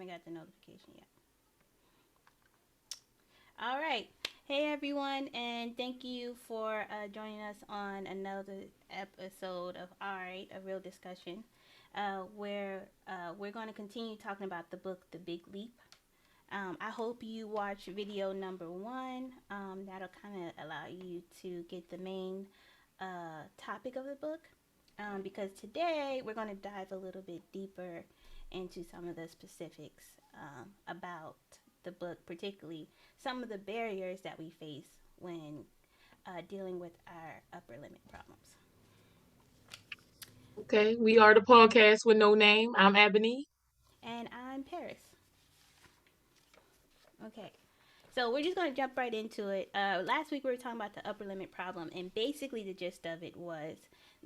haven't got the notification yet. All right. Hey everyone, and thank you for joining us on another episode of ARD, a real discussion, where we're going to continue talking about the book The Big Leap. I hope you watch video number one. That'll kind of allow you to get the main topic of the book. Because today we're going to dive a little bit deeper into some of the specifics about the book, particularly some of the barriers that we face when dealing with our upper limit problems. Okay, we are the podcast with no name. I'm Ebony. And I'm Paris. Okay, so we're just going to jump right into it. Last week we were talking about the upper limit problem, and basically the gist of it was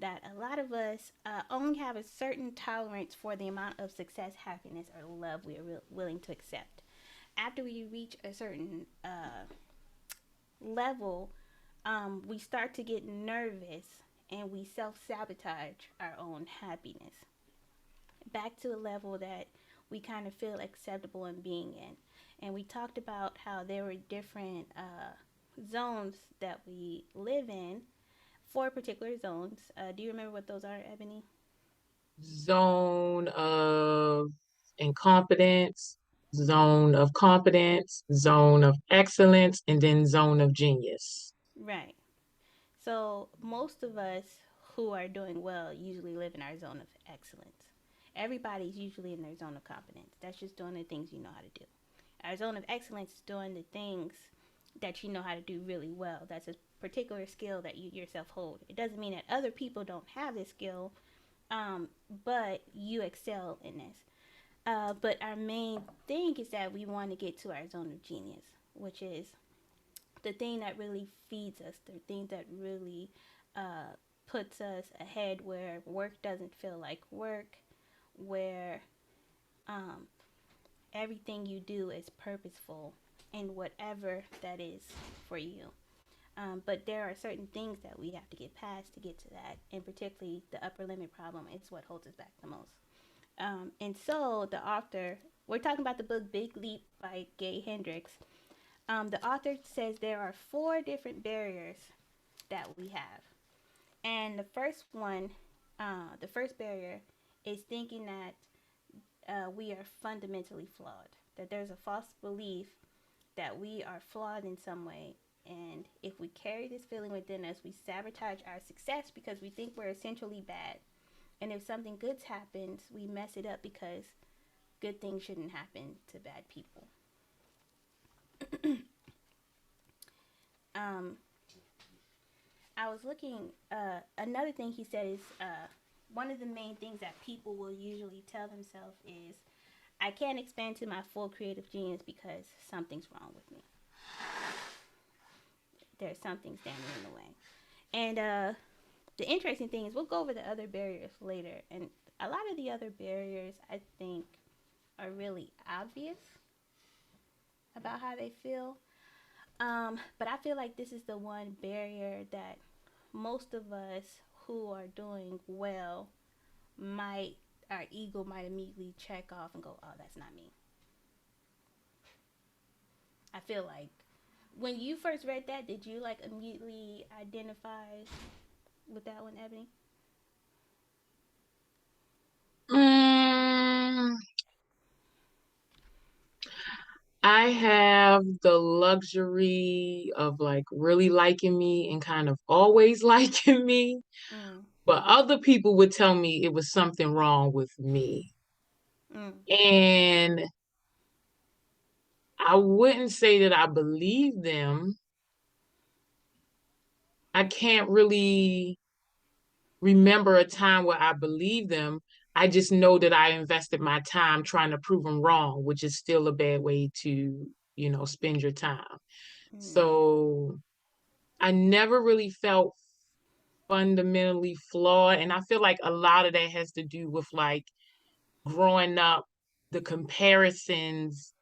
that a lot of us only have a certain tolerance for the amount of success, happiness, or love we are willing to accept. After we reach a certain level, we start to get nervous and we self sabotage our own happiness back to a level that we kind of feel acceptable in being in. And we talked about how there were different zones that we live in, four particular zones. Do you remember what those are, Ebony? Zone of incompetence, zone of competence, zone of excellence, and then zone of genius. Right. So most of us who are doing well usually live in our zone of excellence. Everybody's usually in their zone of competence. That's just doing the things you know how to do. Our zone of excellence is doing the things that you know how to do really well. That's a particular skill that you yourself hold. It doesn't mean that other people don't have this skill, but you excel in this. But our main thing is that we want to get to our zone of genius, which is the thing that really feeds us, the thing that really puts us ahead, where work doesn't feel like work, where um, everything you do is purposeful in whatever that is for you. But there are certain things that we have to get past to get to that, and particularly the upper limit problem is what holds us back the most. And so the author, we're talking about the book Big Leap by Gay Hendricks. The author says there are four different barriers that we have. And the first one, the first barrier is thinking that we are fundamentally flawed, that there's a false belief that we are flawed in some way. And if we carry this feeling within us, we sabotage our success because we think we're essentially bad. And if something good happens, we mess it up because good things shouldn't happen to bad people. um, I was looking, another thing he said is one of the main things that people will usually tell themselves is, I can't expand to my full creative genius because something's wrong with me. There's something standing in the way. And the interesting thing is, we'll go over the other barriers later. And a lot of the other barriers, I think, are really obvious about how they feel. But I feel like this is the one barrier that most of us who are doing well might, our ego might immediately check off and go, oh, that's not me. I feel like when you first read that, did you like immediately identify with that one, Ebony? Mm, I have the luxury of like really liking me and kind of always liking me, Mm, but other people would tell me it was something wrong with me. mm, And I wouldn't say that I believe them. I can't really remember a time where I believed them. I just know that I invested my time trying to prove them wrong, which is still a bad way to, spend your time. mm, So I never really felt fundamentally flawed. And I feel like a lot of that has to do with like growing up, the comparisons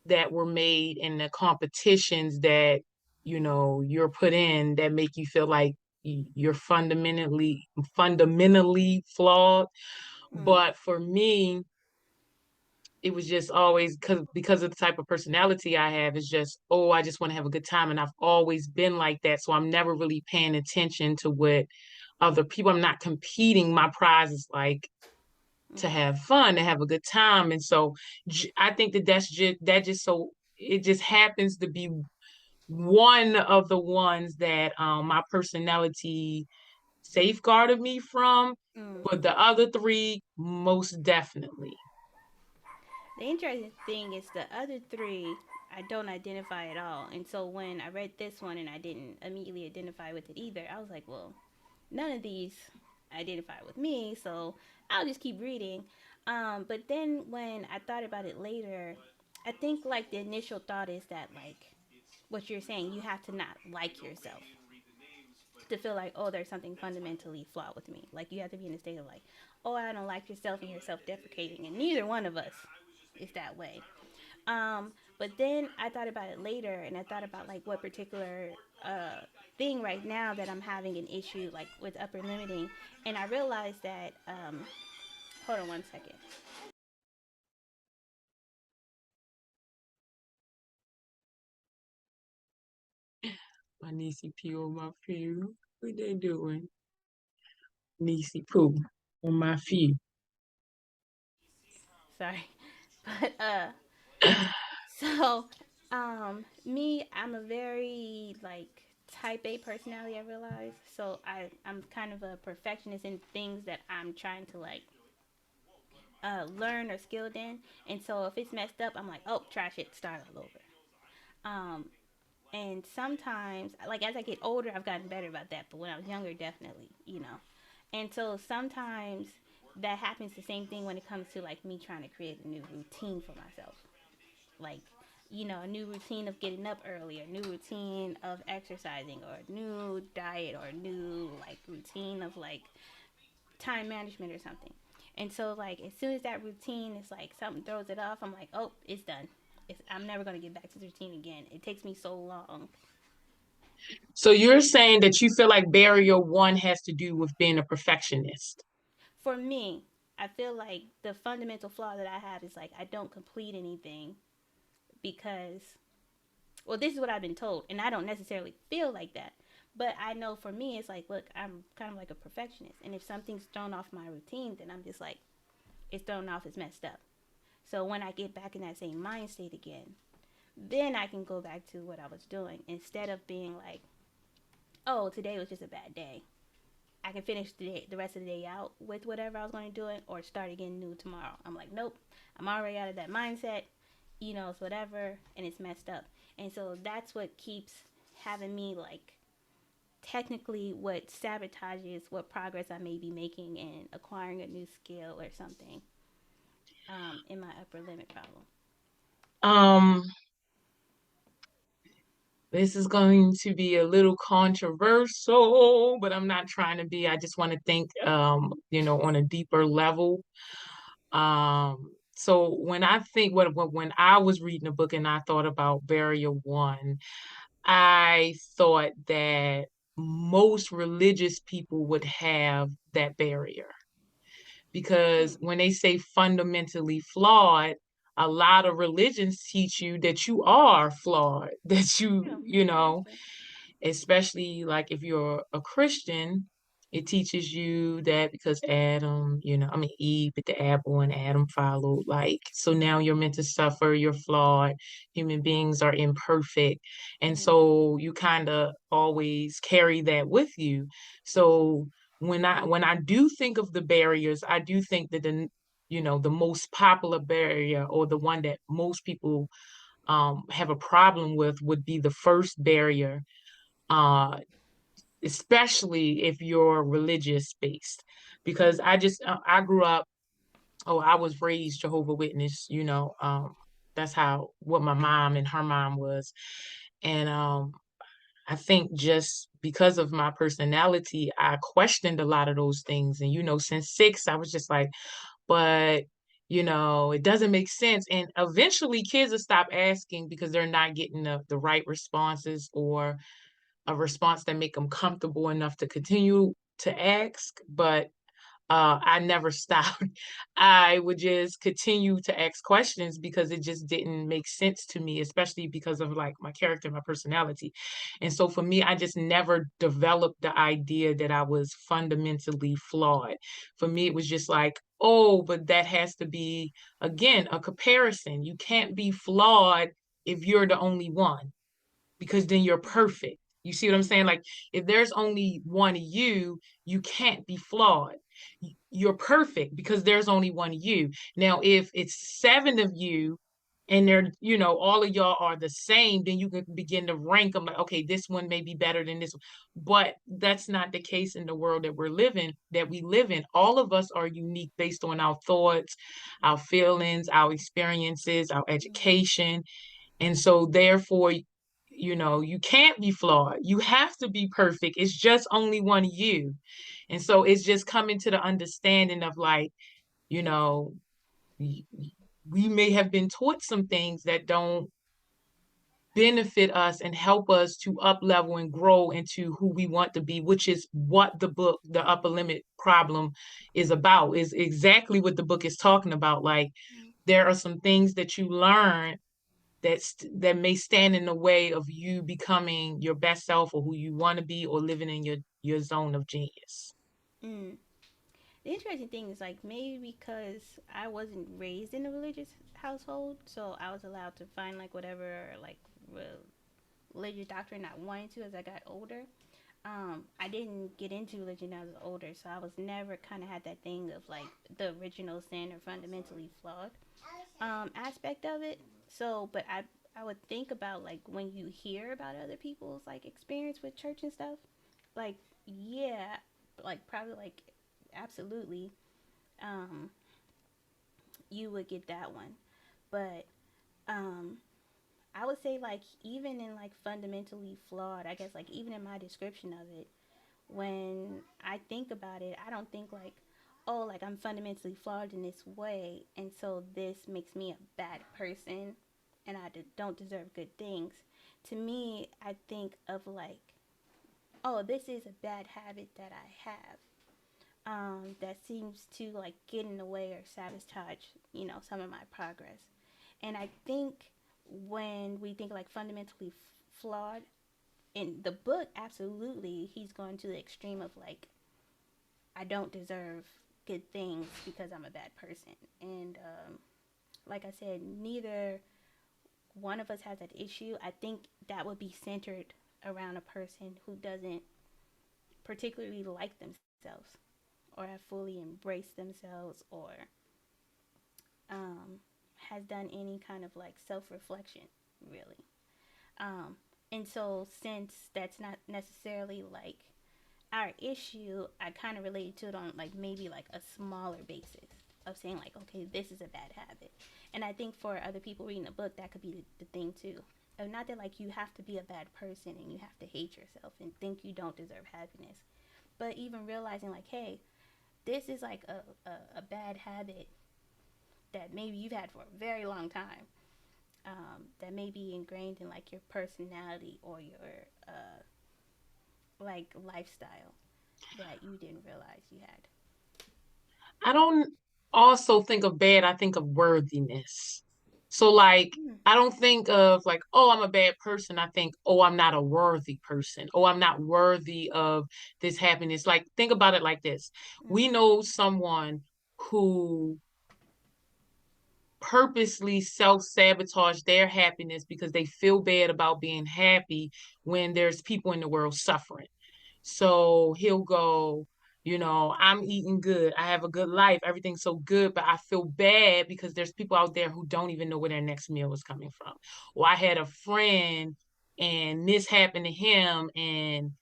that were made and the competitions that, you're put in that make you feel like you're fundamentally flawed. mm, But for me, it was just always because of the type of personality I have, it's just, oh, I just want to have a good time. And I've always been like that. So I'm never really paying attention to what other people, I'm not competing. My prize is like to Mm-hmm. have fun, to have a good time. And so I think that that just so it just happens to be one of the ones that my personality safeguarded me from, Mm. but the other three most definitely. The interesting thing is the other three I don't identify at all. And so when I read this one and I didn't immediately identify with it either, I was like, well, none of these identify with me, so I'll just keep reading. But then when I thought about it later, I think like the initial thought is that like what you're saying, you have to not like yourself to feel like, oh, there's something fundamentally flawed with me. Like you have to be in a state of like, oh, I don't like yourself and you're self-deprecating, and neither one of us is that way. But then I thought about it later, and I thought about like what particular thing right now that I'm having an issue like with upper limiting, and I realized that. Hold on one second. My niecey pee on my feet. What they doing? Niecey poo on my feet. Sorry, but so me, I'm a very like type A personality. I realize, so I'm kind of a perfectionist in things that I'm trying to like learn or skilled in, and so if it's messed up, I'm like, oh, trash it, start all over. Um, and sometimes, like as I get older, I've gotten better about that. But when I was younger, definitely, you know. And so sometimes that happens the same thing when it comes to like me trying to create a new routine for myself. Like, you know, a new routine of getting up early, a new routine of exercising, or a new diet, or a new like routine of like time management or something. And so like as soon as that routine is like something throws it off, I'm like, oh, it's done. I'm never gonna get back to the routine again. It takes me so long. So you're saying that you feel like barrier one has to do with being a perfectionist. For me, I feel like the fundamental flaw that I have is like I don't complete anything because, well, this is what I've been told, and I don't necessarily feel like that. But I know for me, it's like, look, I'm kind of like a perfectionist, and if something's thrown off my routine, then I'm just like, it's thrown off, it's messed up. So when I get back in that same mind state again, then I can go back to what I was doing instead of being like, oh, today was just a bad day. I can finish the rest of the day out with whatever I was going to do it or start again new tomorrow. I'm like, nope, I'm already out of that mindset. You know, it's whatever, and it's messed up. And so that's what keeps having me like technically what sabotages what progress I may be making in acquiring a new skill or something in my upper limit problem. Um, this is going to be a little controversial, but I'm not trying to be. I just want to think, on a deeper level. So when I think when I was reading a book and I thought about barrier one, I thought that most religious people would have that barrier Hmm. because when they say fundamentally flawed, a lot of religions teach you that you are flawed, that True. you Very know, true. especially like if you're a Christian, it teaches you that because Adam, Eve bit the apple and Adam followed, like, so now you're meant to suffer, you're flawed, human beings are imperfect. And Hmm. so you kind of always carry that with you. So when I do think of the barriers, I do think that the most popular barrier or the one that most people have a problem with would be the first barrier, uh, especially if you're religious based. Because Hmm. I grew up, I was raised Jehovah Witness, that's how what my mom and her mom was. And I think just because of my personality, I questioned a lot of those things. And since 6, I was just like, but it doesn't make sense. And eventually kids will stop asking because they're not getting the right responses or a response that make them comfortable enough to continue to ask. But I never stopped. I would just continue to ask questions because it just didn't make sense to me, especially because of like my character, my personality. And so for me, I just never developed the idea that I was fundamentally flawed. For me, it was just like, oh, but that has to be, again, a comparison. You can't be flawed if you're the only one, because then you're Mm-hmm. perfect. You see what I'm saying? Like if there's only one you, you can't be flawed. You're perfect because there's only one you. Now, if it's seven of you and they're, all of y'all are the same, then you can begin to rank them like, okay, this one may be better than this one. But that's not the case in the world that we live in. All of us are unique based on our thoughts, our feelings, our experiences, our Mm-hmm. education. And so therefore, you can't be flawed. You have to be perfect. It's just only one you. And so it's just coming to the understanding of like, you know, we may have been taught some things that don't benefit us and help us to up level and grow into who we want to be, which is what the book, The Upper Limit Problem, is about, is exactly what the book is talking about. Like there are some things that you learn that may stand in the way of you becoming your best self or who you want to be or living in your zone of genius. Mm. The interesting thing is like maybe because I wasn't raised in a religious household, so I was allowed to find like whatever like religious doctrine I wanted to as I got older. I didn't get into religion as I was older, so I was never kind of had that thing of like the original sin or fundamentally flawed aspect of it. So, but I would think about like when you hear about other people's like experience with church and stuff, like yeah, like probably like absolutely, um, you would get that one. But um, I would say like even in like fundamentally flawed, I guess like even in my description of it, when I think about it, I don't think like, oh, like I'm fundamentally flawed in this way, and so this makes me a bad person, and don't deserve good things. To me, I think of like, oh, this is a bad habit that I have. That seems to like get in the way or sabotage, some of my progress. And I think when we think like fundamentally flawed, in the book, absolutely, he's going to the extreme of like, I don't deserve good things because I'm a bad person. And like I said, neither one of us has that issue. I think that would be centered around a person who doesn't particularly like themselves or have fully embraced themselves or um, has done any kind of like self reflection, really. Um, and so, since that's not necessarily like our issue, I kind of related to it on like maybe like a smaller basis of saying like, okay, this is a bad habit. And I think for other people reading the book, that could be the thing too. Not that like you have to be a bad person and you have to hate yourself and think you don't deserve happiness, but even realizing like, hey, this is like a bad habit that maybe you've had for a very long time, that may be ingrained in like your personality or your like lifestyle that you didn't realize you had. I don't also think of bad, I think of worthiness. So like Mm, I don't think of like, oh, I'm a bad person. I think, oh, I'm not a worthy person. Oh, I'm not worthy of this happiness. Like think about it like this. mm, We know someone who purposely self-sabotage their happiness because they feel bad about being happy when there's people in the world suffering. So he'll go, I'm eating good. I have a good life. Everything's so good, but I feel bad because there's people out there who don't even know where their next meal is coming from. Or I had a friend and this happened to him and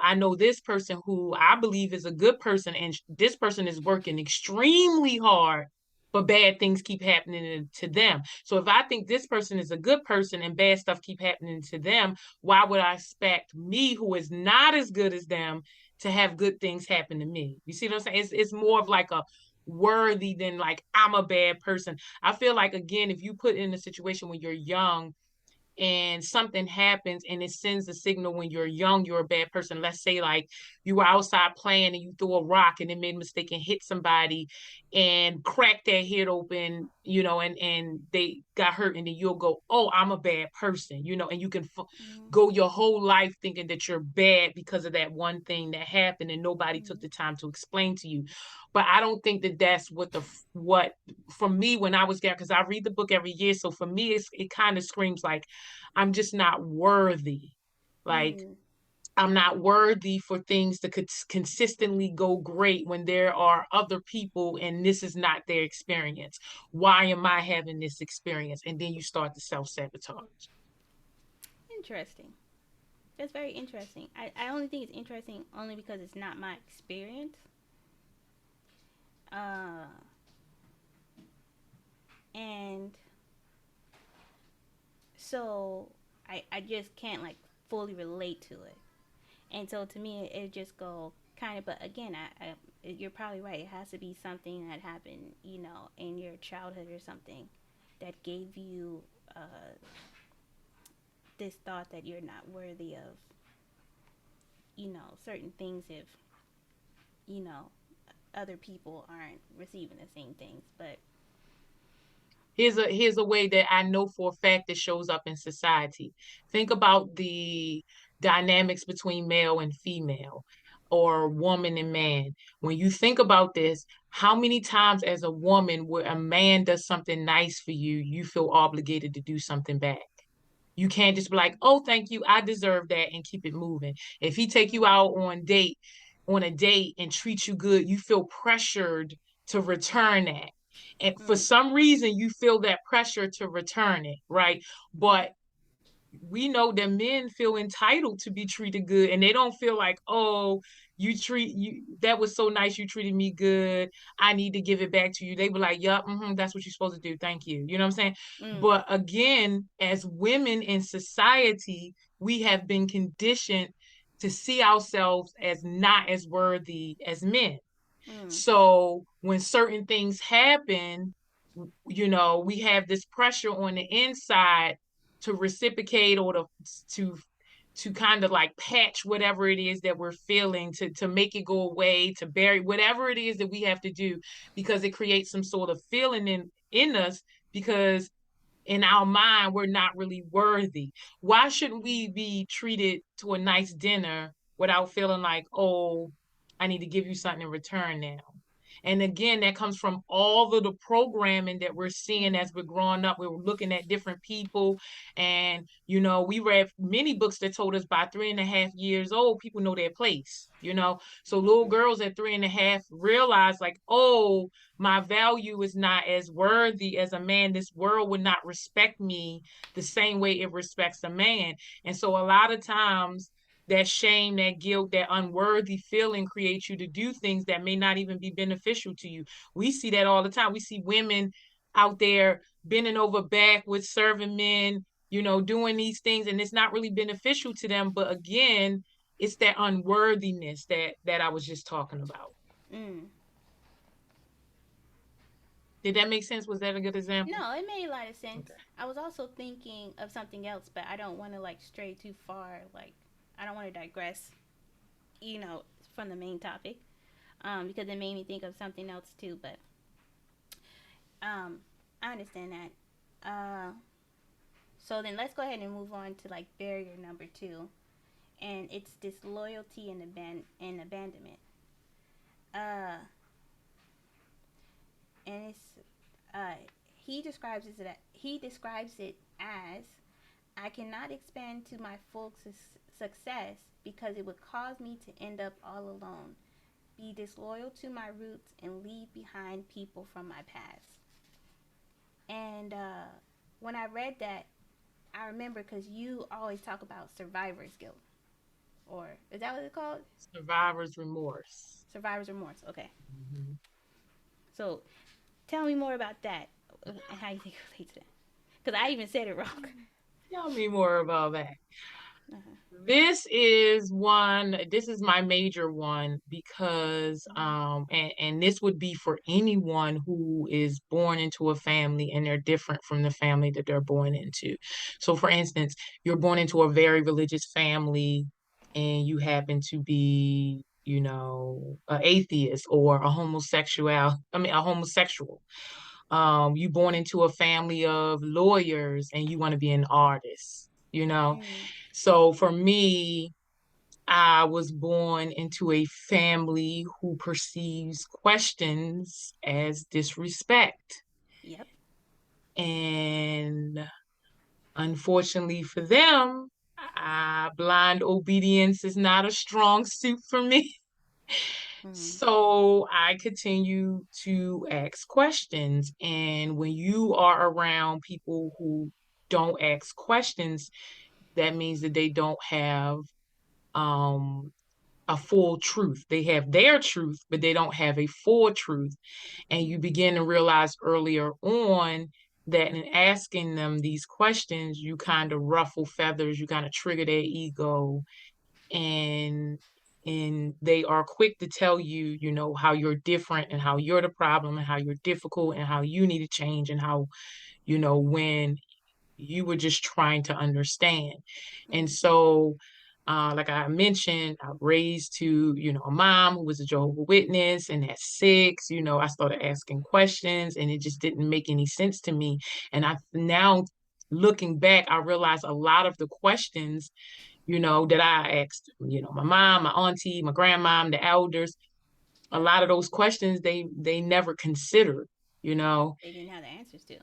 I know this person who I believe is a good person and this person is working extremely hard, but bad things keep happening to them. So if I think this person is a good person and bad stuff keep happening to them, why would I expect me, who is not as good as them, to have good things happen to me? You see what I'm saying? It's more of like a worthy than like I'm a bad person. I feel like again, if you put in a situation when you're young and something happens and it sends a signal when you're young, you're a bad person. Let's say like you were outside playing and you threw a rock and it made a mistake and hit somebody and cracked their head open, and they got hurt, and then you'll go, oh, I'm a bad person, and you can Mm-hmm. go your whole life thinking that you're bad because of that one thing that happened and nobody took Mm-hmm. the time to explain to you. But I don't think that that's what for me when I was there, because I read the book every year. So for me, it kind of screams like I'm just not worthy. Like Mm. I'm not worthy for things to consistently go great when there are other people and this is not their experience. Why am I having this experience? And then you start to self sabotage. Interesting. That's very interesting. I only think it's interesting only because it's not my experience. Uh, and so I just can't like fully relate to it. And so to me, it just go kind of. But again, you're probably right. It has to be something that happened, in your childhood or something that gave you this thought that you're not worthy of, certain things if you know other people aren't receiving the same things. But Here's a way that I know for a fact that shows up in society. Think about the dynamics between male and female or woman and man. When you think about this, how many times as a woman where a man does something nice for you, you feel obligated to do something back? You can't just be like, "Oh, thank you, I deserve that," and keep it moving. If he take you mm, out on a date and treat you good, you feel pressured to return that. And for mm, some reason, you feel that pressure to return it, right? But we know that men feel entitled to be treated good and they don't feel like, oh, that was so nice, you treated me good, I need to give it back to you. They be like, yup, that's what you're supposed to do, thank you, you know what I'm saying? mm, But again, as women in society, we have been conditioned to see ourselves as not as worthy as men. mm, So when certain things happen, we have this pressure on the inside to reciprocate or to to kind of like patch whatever it is that we're feeling, to make it go away, to bury whatever it is that we have to do, because it creates some sort of feeling in us, because in our mind we're not really worthy. Why shouldn't we be treated to a nice dinner without feeling like, oh, I need to give you something in return now? And again, that comes from all of the programming that we're seeing mm, as we're growing up. We're looking at different people. And, we read many books that told us by 3.5 years old, people know their place, So little mm, girls at 3.5 realize, like, oh, my value is not as worthy as a man. This world would not respect me the same way it respects a man. And so a lot of times, that shame, that guilt, that unworthy feeling creates you to do things that may not even be beneficial to you. We see that all the time. We see women out there bending over backwards, serving men, doing these things, and it's not really beneficial to them. But again, it's that unworthiness that I was just talking about. mm. Did that make sense? Was that a good example? No, it made a lot of sense. Okay. I was also thinking of something else, but I don't want to like stray too far. Like, I don't want to digress, you know, from the main topic, because it made me think of something else too. But um, I understand that. So then let's go ahead and move on to like barrier number two, and it's disloyalty and abandonment. Uh, and it's uh, he describes it as I cannot expand to my full success because it would cause me to end up all alone, be disloyal to my roots, and leave behind people from my past. And when I read that, I remember because you always talk about survivor's guilt, or is that what it's called? Survivor's remorse. Survivor's remorse. Okay. Mhm. So tell me more about that and how you think it relates to that. Because I even said it wrong. Tell me more about that. Uh-huh. This is my major one because and this would be for anyone who is born into a family and they're different from the family that they're born into. So for instance, you're born into a very religious family and you happen to be, you know, an atheist or a homosexual. You born into a family of lawyers and you want to be an artist, you know. Mm. So for me, I was born into a family who perceives questions as disrespect. Yep. And unfortunately for them, blind obedience is not a strong suit for me. Mm. So I continue to ask questions. And when you are around people who don't ask questions, that means that they don't have um, a full truth. They have their truth, but they don't have a full truth. And you begin to realize earlier on that in asking them these questions, you kind of ruffle feathers, you kind of trigger their ego, and they are quick to tell you, you know, how you're different and how you're the problem and how you're difficult and how you need to change and how, you know, when you were just trying to understand. And Mm. so, like I mentioned, I raised to, you know, a mom who was a Jehovah Witness. And at 6, you know, I started asking questions and it just didn't make any sense to me. And I now, looking back, I realized a lot of the questions, you know, that I asked, you know, my mom, my auntie, my grandmom, the elders, a lot of those questions they never considered, you know, They didn't have the answers to.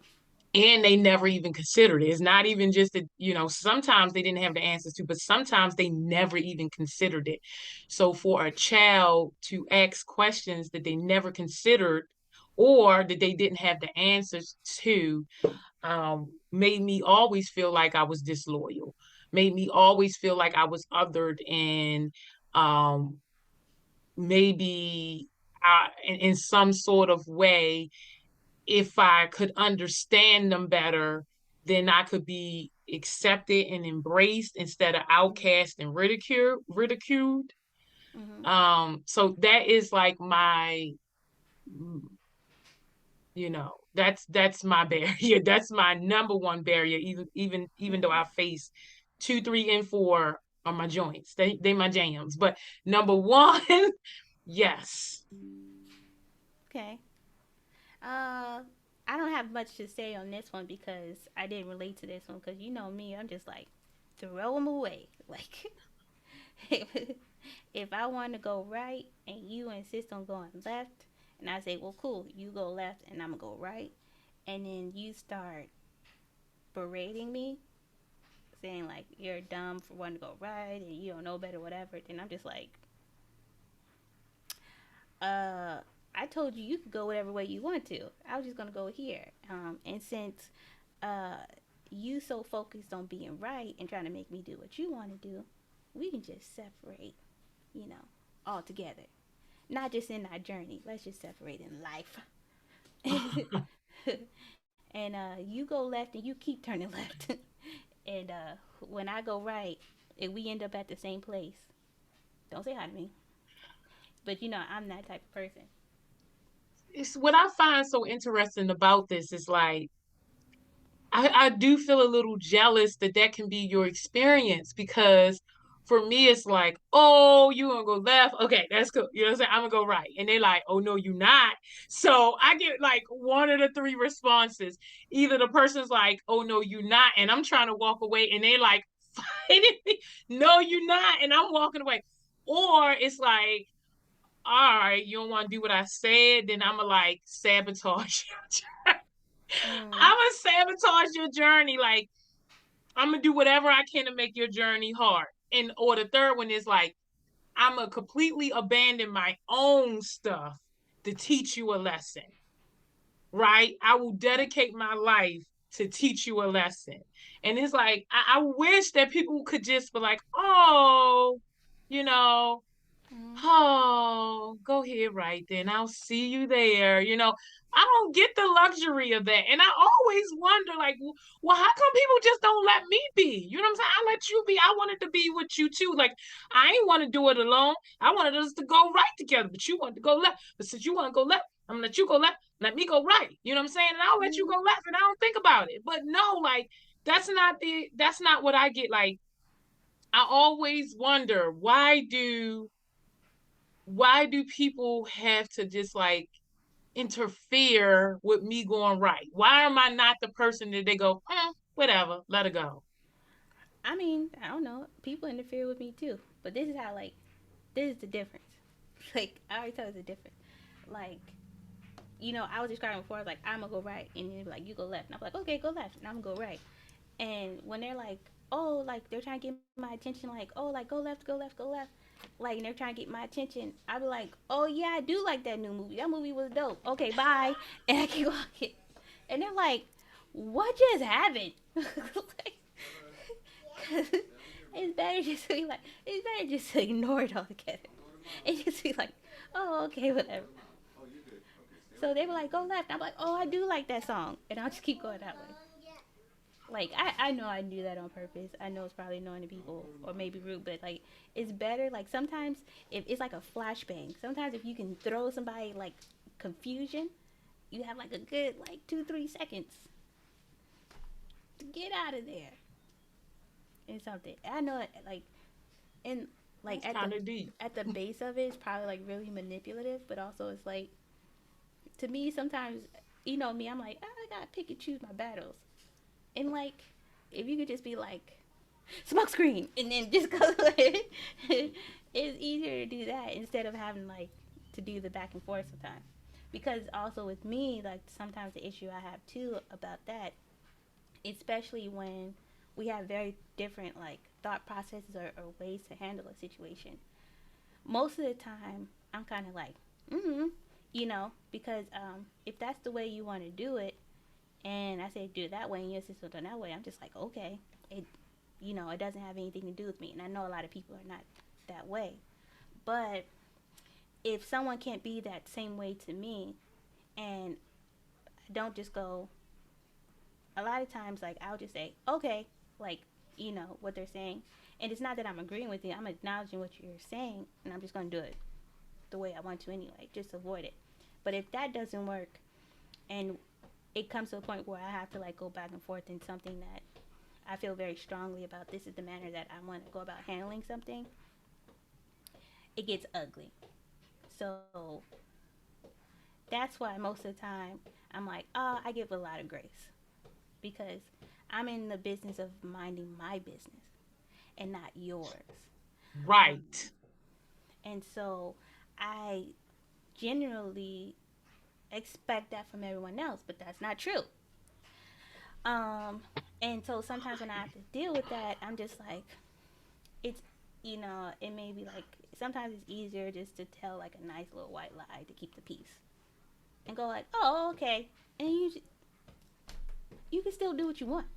and they never even considered it. It's not even just that, you know, sometimes they didn't have the answers to, but sometimes they never even considered it. So for a child to ask questions that they never considered or that they didn't have the answers to, made me always feel like I was disloyal, made me always feel like I was othered, and um, maybe in some sort of way, if I could understand them better, then I could be accepted and embraced instead of Mm. outcast and ridiculed. Mm-hmm. So that is like my, you know, that's my barrier. That's my number one barrier. Even though Mm. I face 2, 3, and 4 on my joints, they my jams. But number one, yes. Okay. Uh, I don't have much to say on this one because I didn't relate to this one because you know me, I'm just like throw them away. Like if, if I want to go right and you insist on going left, and I say, well, cool, you go left and I'm gonna go right, and then you start berating me, saying like you're dumb for wanting to go right and you don't know better, whatever, then I'm just like, uh, I told you you could go whatever way you want to. I was just gonna go here. And since uh, you so focused on being right and trying to make me do what you want to do, we can just separate, you know, all together. Not just in our journey. Let's just separate in life. And you go left and you keep turning left. And when I go right, if we end up at the same place, don't say hi to me. But you know, I'm that type of person. It's what I find so interesting about this is like I do feel a little jealous that that can be your experience because for me it's like, oh, you gonna go left? Okay, that's cool. You know what I'm saying? I'm gonna go right. And they're like, oh no, you not. So I get like one of the three responses. Either the person's like, oh no, you not, and I'm trying to walk away, and they're like fighting me, no, you not, and I'm walking away. Or it's like, all right, you don't want to do what I said, then I'm gonna like sabotage you. Mm. I'm gonna sabotage your journey. Like I'm gonna do whatever I can to make your journey hard. And or the third one is like I'm gonna completely abandon my own stuff to teach you a lesson. Right? I will dedicate my life to teach you a lesson. And it's like I wish that people could just be like, oh, you know, Mm. Oh, go ahead, right then. I'll see you there. I don't get the luxury of that. And I always wonder, like, well, how come people just don't let me be? You know what I'm saying? I let you be. I wanted to be with you too. Like, I ain't want to do it alone. I wanted us to go right together, but you wanted to go left. But since you want to go left, I'm gonna let you go left, let me go right. You know what I'm saying? And I'll let you Mm. go left and I don't think about it. But no, like, that's not what I get. Like, I always wonder why do people have to just like interfere with me going right? Why am I not the person that they go, whatever, let it go? I mean, I don't know. People interfere with me too, but this is how like this is the difference. Like I already tell you the difference. Like I was describing before. Like I'm gonna go right, and you're like you go left, and I'm like okay, go left, and I'm gonna go right. And when they're like, oh, like they're trying to get my attention, like oh, like go left, go left, go left, like and they're trying to get my attention. I'd be like, oh yeah, I do like that new movie. That movie was dope. Okay, bye, and I keep walking. And they're like, what just happened? Like, it's better just to ignore it altogether. And just be like, oh okay, whatever. So they were like, go left. I'm like, oh, I do like that song, and I'll just keep going that way. Like I know I do that on purpose. I know it's probably annoying to people or maybe rude, but like it's better. Like sometimes if it's like a flashbang. Sometimes if you can throw somebody like confusion, you have like a good like 2-3 seconds to get out of there and something. I know like and like That's kind of deep. at the base of it, it's probably like really manipulative, but also it's like to me sometimes me, I'm like I gotta pick and choose my battles. And like if you could just be like smoke screen and then just go it's easier to do that instead of having like to do the back and forth sometimes. Because also with me, like sometimes the issue I have too about that, especially when we have very different like thought processes or ways to handle a situation. Most of the time I'm kind of like because if that's the way you want to do it, and I say do it that way, and your sister done that way, I'm just like okay, it it doesn't have anything to do with me, and I know a lot of people are not that way. But if someone can't be that same way to me, and I don't just go, a lot of times like I'll just say okay, like what they're saying, and it's not that I'm agreeing with you, I'm acknowledging what you're saying, and I'm just gonna do it the way I want to anyway, just avoid it. But if that doesn't work, and it comes to a point where I have to like go back and forth in something that I feel very strongly about, this is the manner that I want to go about handling something, it gets ugly. So that's why most of the time I'm like, oh, I give a lot of grace because I'm in the business of minding my business and not yours. Um, Right. and so I generally expect that from everyone else, but that's not true. Um, and so sometimes when I have to deal with that, I'm just like, it's, it may be like, sometimes it's easier just to tell like a nice little white lie to keep the peace and go like, oh, okay. And you can still do what you want,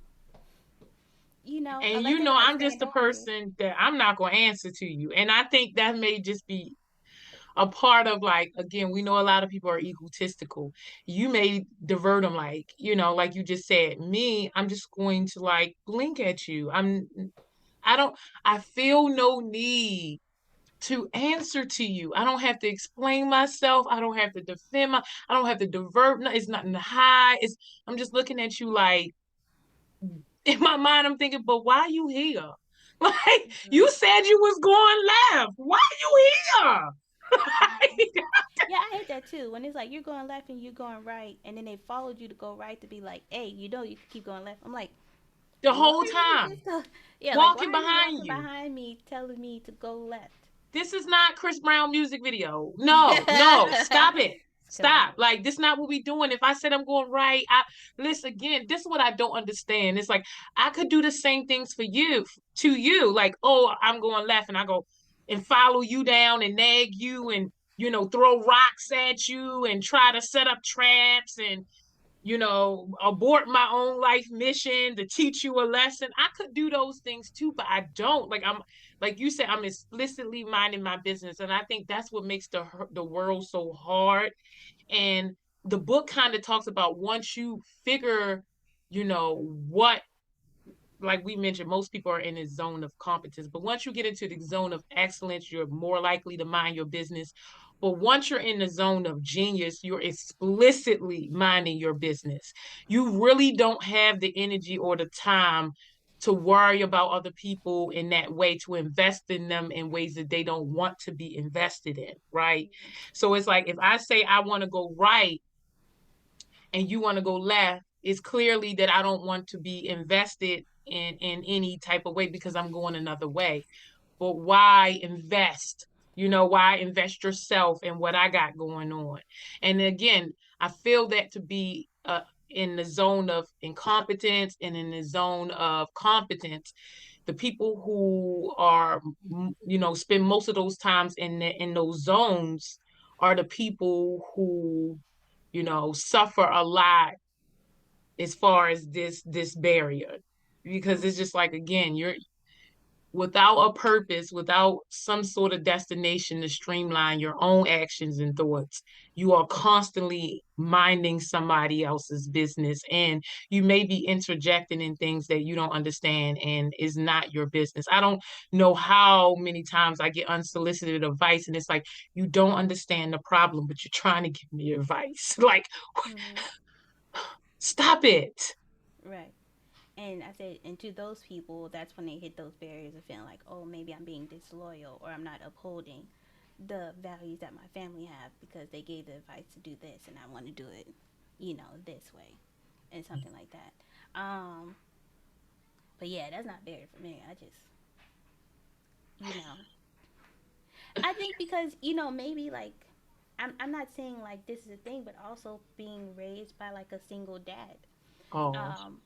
And unless they're like I'm just saying, the okay, person that I'm not going to answer to you. And I think that may just be a part of like, again, we know a lot of people are egotistical. You may divert them like, like you just said. Me, I'm just going to like blink at you. I don't, I feel no need to answer to you. I don't have to explain myself. I don't have to I don't have to divert. No, it's nothing to hide. I'm just looking at you like, in my mind, I'm thinking, but why you here? Like, mm-hmm, you said you was going left. Why you here? mm-hmm. Yeah, I hate that too. When it's like you're going left and you're going right, and then they followed you to go right to be like, hey, you can keep going left. I'm like, The why whole are you time, just yeah, like why walking are you behind walking you. behind me telling me to go left? This is not Chris Brown music video. No, no, stop it. Killing Stop. me. Like, this not what we doing. If I said I'm going right, listen again, this is what I don't understand. It's like I could do the same things for you, to you. Like, oh, I'm going left, and I go and follow you down and nag you and throw rocks at you and try to set up traps and abort my own life mission to teach you a lesson. I could do those things too, but I don't. Like you said, I'm explicitly minding my business, and I think that's what makes the world so hard. And the book kind of talks about once you figure, what, like we mentioned, most people are in a zone of competence. But once you get into the zone of excellence, you're more likely to mind your business. But once you're in the zone of genius, you're explicitly minding your business. You really don't have the energy or the time to worry about other people in that way, to invest in them in ways that they don't want to be invested in, right? So it's like if I say I want to go right and you want to go left, it's clearly that I don't want to be invested in any type of way because I'm going another way. But why invest? Why invest yourself in what I got going on? And again, I feel that to be in the zone of incompetence and in the zone of competence. The people who are, spend most of those times in those zones are the people who suffer a lot as far as this barrier, because it's just like, again, you're without a purpose, without some sort of destination to streamline your own actions and thoughts. You are constantly minding somebody else's business, and you may be interjecting in things that you don't understand and is not your business. I don't know how many times I get unsolicited advice, and it's like, you don't understand the problem, but you're trying to give me advice. Like, Mm-hmm. stop it. Right. And I said, and to those people, that's when they hit those barriers of feeling like, oh, maybe I'm being disloyal or I'm not upholding the values that my family have because they gave the advice to do this and I want to do it, this way and something like that. But yeah, that's not barrier for me. You know, I think because, maybe like, I'm not saying like this is a thing, but also being raised by like a single dad. Oh, Um,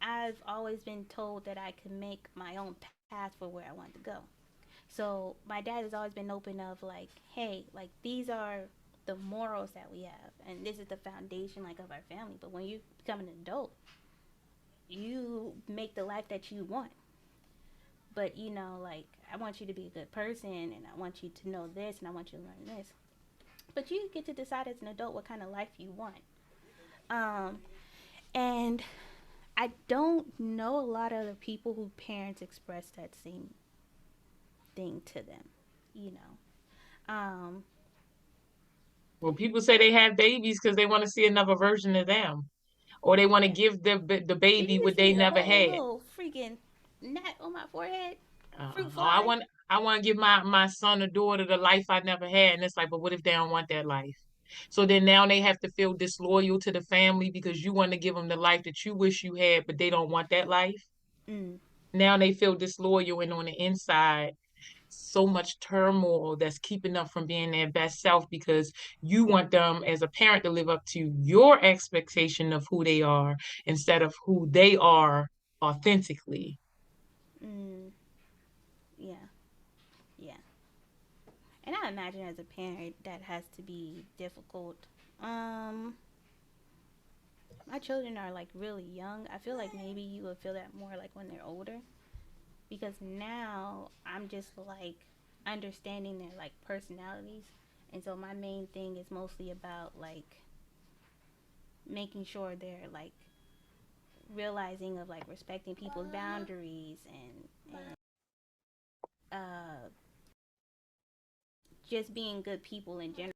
I've always been told that I could make my own path for where I want to go. So my dad has always been open of like, hey, like these are the morals that we have, and this is the foundation like of our family. But when you become an adult, you make the life that you want. But like I want you to be a good person, and I want you to know this, and I want you to learn this. But you get to decide as an adult what kind of life you want. Um, and I don't know a lot of the people who parents express that same thing to them, you know. well, people say they have babies because they want to see another version of them, or they want to Yeah. give the Did baby you what just they see a never whole had. little freaking gnat on my forehead? Fruit Oh, I fly? want I want to give my son or daughter the life I never had, and it's like, but what if they don't want that life? So then now they have to feel disloyal to the family because you want to give them the life that you wish you had, but they don't want that life. Mm, Now they feel disloyal, and on the inside, so much turmoil that's keeping them from being their best self because you want them as a parent to live up to your expectation of who they are instead of who they are authentically. mm, yeah, yeah. And I imagine as a parent that has to be difficult. Um, my children are like really young. I feel like maybe you would feel that more like when they're older because now I'm just like understanding their like personalities. And so my main thing is mostly about like making sure they're like realizing of like respecting people's boundaries and just being good people in general,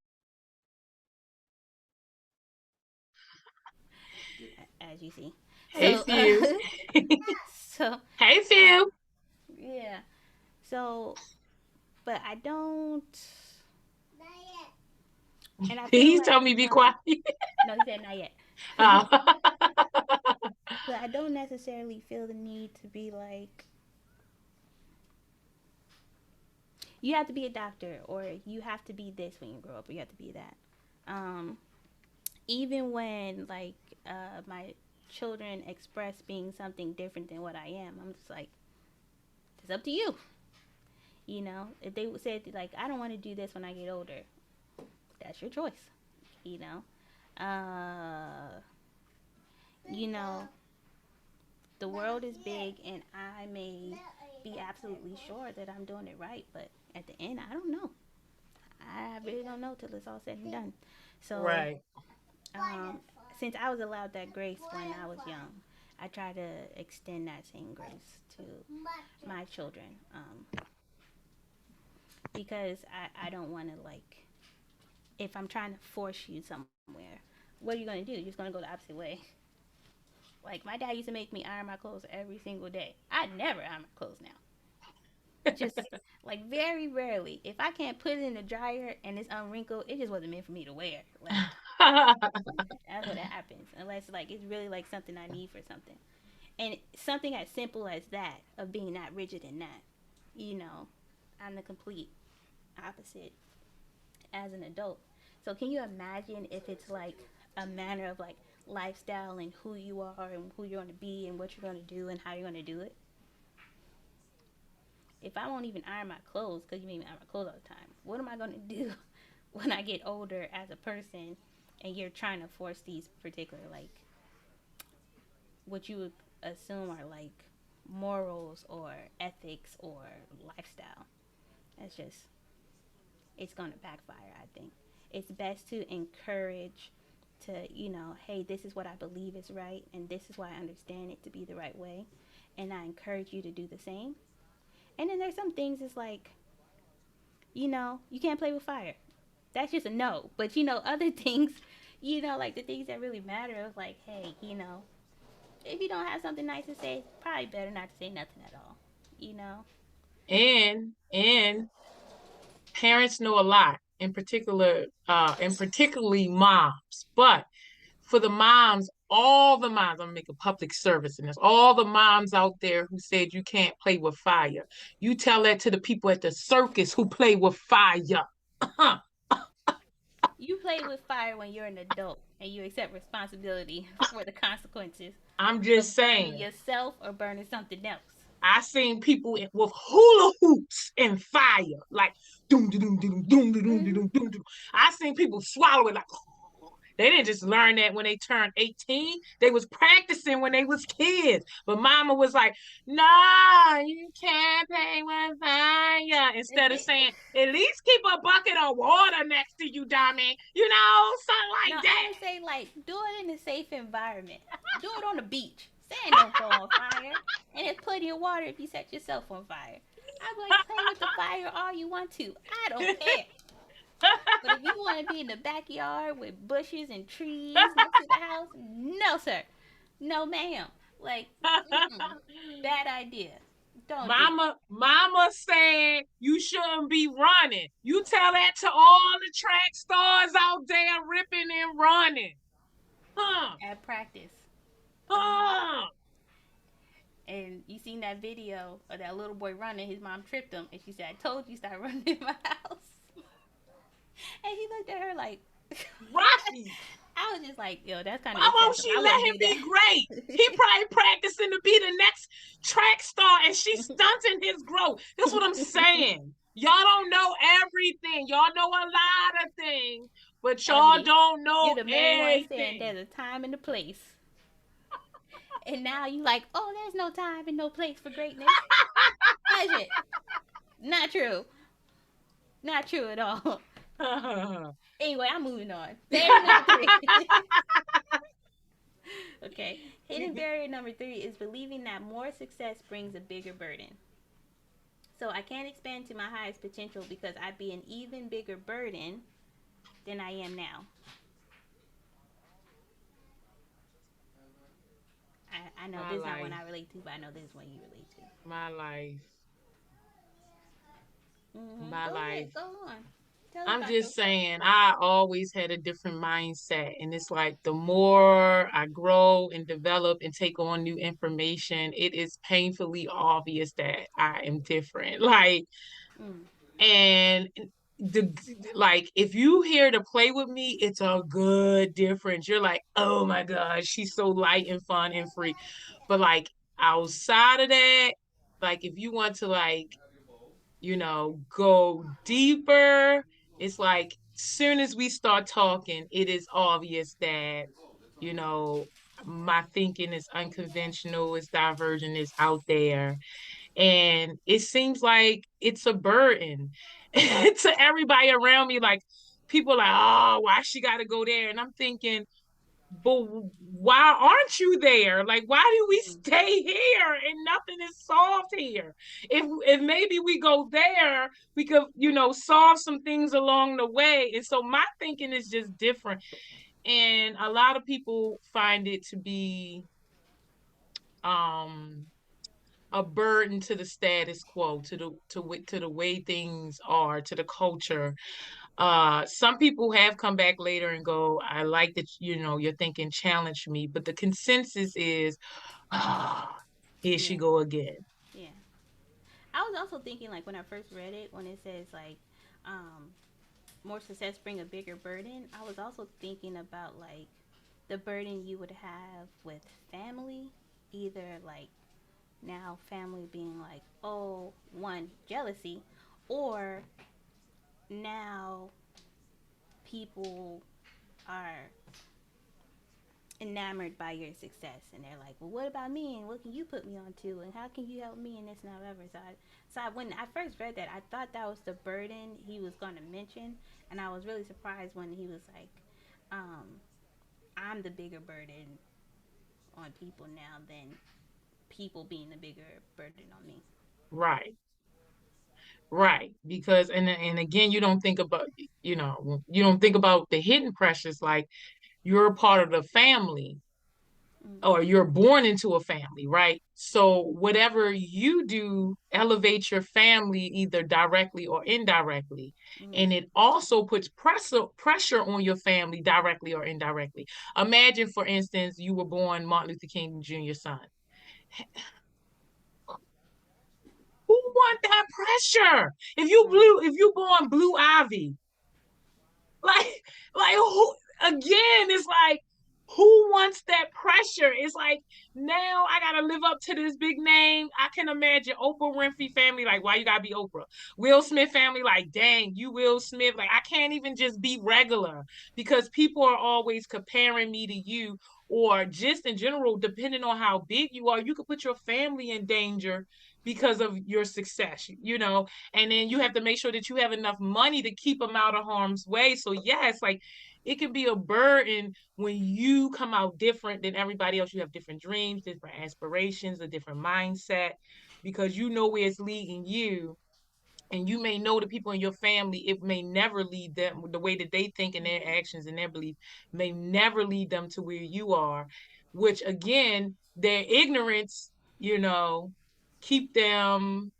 as you see. Hey, So, Phil. so Hey, uh, Phil. yeah. So, but I don't, and I feel He's like telling me be quiet. no, he said not yet. uh, But I don't necessarily feel the need to be like you have to be a doctor or you have to be this when you grow up or you have to be that. Um, Even when like my children express being something different than what I am, I'm just like, it's up to you. If they said like, I don't want to do this when I get older, that's your choice. You know, Uh, you know, the world is big, and I may be absolutely sure that I'm doing it right, but at the end, I don't know. I really don't know till it's all said and done. So, Right. um, since I was allowed that grace when I was young, I try to extend that same grace to my children, because I don't want to, like, if I'm trying to force you somewhere, what are you going to do? You're just going to go the opposite way. Like, my dad used to make me iron my clothes every single day. I never iron my clothes now. Just like very rarely. If I can't put it in the dryer and it's unwrinkled, it just wasn't meant for me to wear. Like, that's what happens. Unless like it's really like something I need for something. And something as simple as that, of being not rigid in that, you know, I'm the complete opposite as an adult. So can you imagine if it's like a manner of like lifestyle and who you are and who you're going to be and what you're going to do and how you're going to do it? If I won't even iron my clothes because you make me iron my clothes all the time, what am I going to do when I get older as a person and you're trying to force these particular, like, what you would assume are like morals or ethics or lifestyle? That's just, it's going to backfire, I think. It's best to encourage to, hey, this is what I believe is right and this is why I understand it to be the right way. And I encourage you to do the same. And then there's some things it's like, you can't play with fire. That's just a no. But other things, like the things that really matter, like, hey, if you don't have something nice to say, it's probably better not to say nothing at all. You know? And parents know a lot, in particular, and particularly moms. But for the moms, all the moms, I'm gonna make a public service in this. All the moms out there who said you can't play with fire, you tell that to the people at the circus who play with fire. You play with fire when you're an adult and you accept responsibility for the consequences I'm of just burning saying. yourself or burning something else. I seen people with hula hoops and fire, like doom doom doom doom doom doom Mm-hmm. doom doom doom. I seen people swallow it like they didn't just learn that when they turned 18. They was practicing when they was kids. But mama was like, no, you can't play with fire. Instead of saying, at least keep a bucket of water next to you, dummy. Something No, like I that. would say like do it in a safe environment. Do it on the beach. Sand don't go on fire, and there's plenty of water if you set yourself on fire. I'm like, play with the fire all you want to. I don't care. But if you want to be in the backyard with bushes and trees next to the house, no, sir. No, ma'am. Like, mm-mm. Bad idea. Don't do it. Mama saying you shouldn't be running. You tell that to all the track stars out there ripping and running. Huh? At practice. Uh-huh. Huh? And you seen that video of that little boy running. His mom tripped him, and she said, "I told you stop running in my house." And he looked at her like, Right. I was just like, yo, that's kind of Why won't excessive. she I let wouldn't him do be great? He probably practicing to be the next track star and she's stunting his growth. That's what I'm saying. Y'all don't know everything. Y'all know a lot of things, but y'all Ebony, don't you're know the main one saying everything. there's a time and a place. And now you like, oh, there's no time and no place for greatness. Bullshit. Not true. Not true at all. Anyway, I'm moving on. Barrier number three. Okay. Hidden barrier number three is believing that more success brings a bigger burden. So I can't expand to my highest potential because I'd be an even bigger burden than I am now. I know My this is not one life, I relate to, but I know this is one you relate to. my life, my Go life. ahead. Go on. Tell us I'm about just yourself. saying, I always had a different mindset. And it's like the more I grow and develop and take on new information, it is painfully obvious that I am different. Like, Mm. and the like if you here to play with me, it's a good difference. You're like, oh my gosh, she's so light and fun and free. But like outside of that, like if you want to like go deeper. It's like soon as we start talking, it is obvious that, you know, my thinking is unconventional, it's divergent, it's out there. And it seems like it's a burden to everybody around me. Like people are like, oh, why she got to go there? And I'm thinking, but why aren't you there? Like, why do we Mm. stay here and nothing is solved here? If maybe we go there, we could, solve some things along the way. And so my thinking is just different. And a lot of people find it to be um a burden to the status quo, to the way things are, to the culture. Some people have come back later and go, I like that, you're thinking challenge me, but the consensus is, ah, here she Yeah, go again. yeah. I was also thinking like when I first read it, when it says like, um, more success bring a bigger burden. I was also thinking about like the burden you would have with family, either like now family being like, oh, one jealousy, or now people are enamored by your success and they're like, well, what about me and what can you put me on to and how can you help me and this and whatever. When I first read that, I thought that was the burden he was going to mention, and I was really surprised when he was like, um, I'm the bigger burden on people now than people being the bigger burden on me. Right, right. Because and again, you don't think about the hidden pressures, like you're a part of the family, or Mm-hmm. you're born into a family, right? So whatever you do elevates your family either directly or indirectly. Mm-hmm. And it also puts pressure on your family directly or indirectly. Imagine, for instance, you were born Martin Luther King Jr.'s son. Who want that pressure? Right. If you born Blue Ivy, like, who again, it's like, who wants that pressure? It's like, now I gotta live up to this big name. I can imagine Oprah Winfrey family, like, why you gotta be Oprah? Will Smith family, like, dang, you Will Smith. Like, I can't even just be regular, because people are always comparing me to you, or just in general, depending on how big you are, you could put your family in danger because of your success, and then you have to make sure that you have enough money to keep them out of harm's way. So yes, like, it can be a burden when you come out different than everybody else. You have different dreams, different aspirations, a different mindset, because you know where it's leading you. And you may know the people in your family, it may never lead them, the way that they think and their Mm-hmm. actions and their belief may never lead them to where you are, which again, their ignorance, you know, keep them,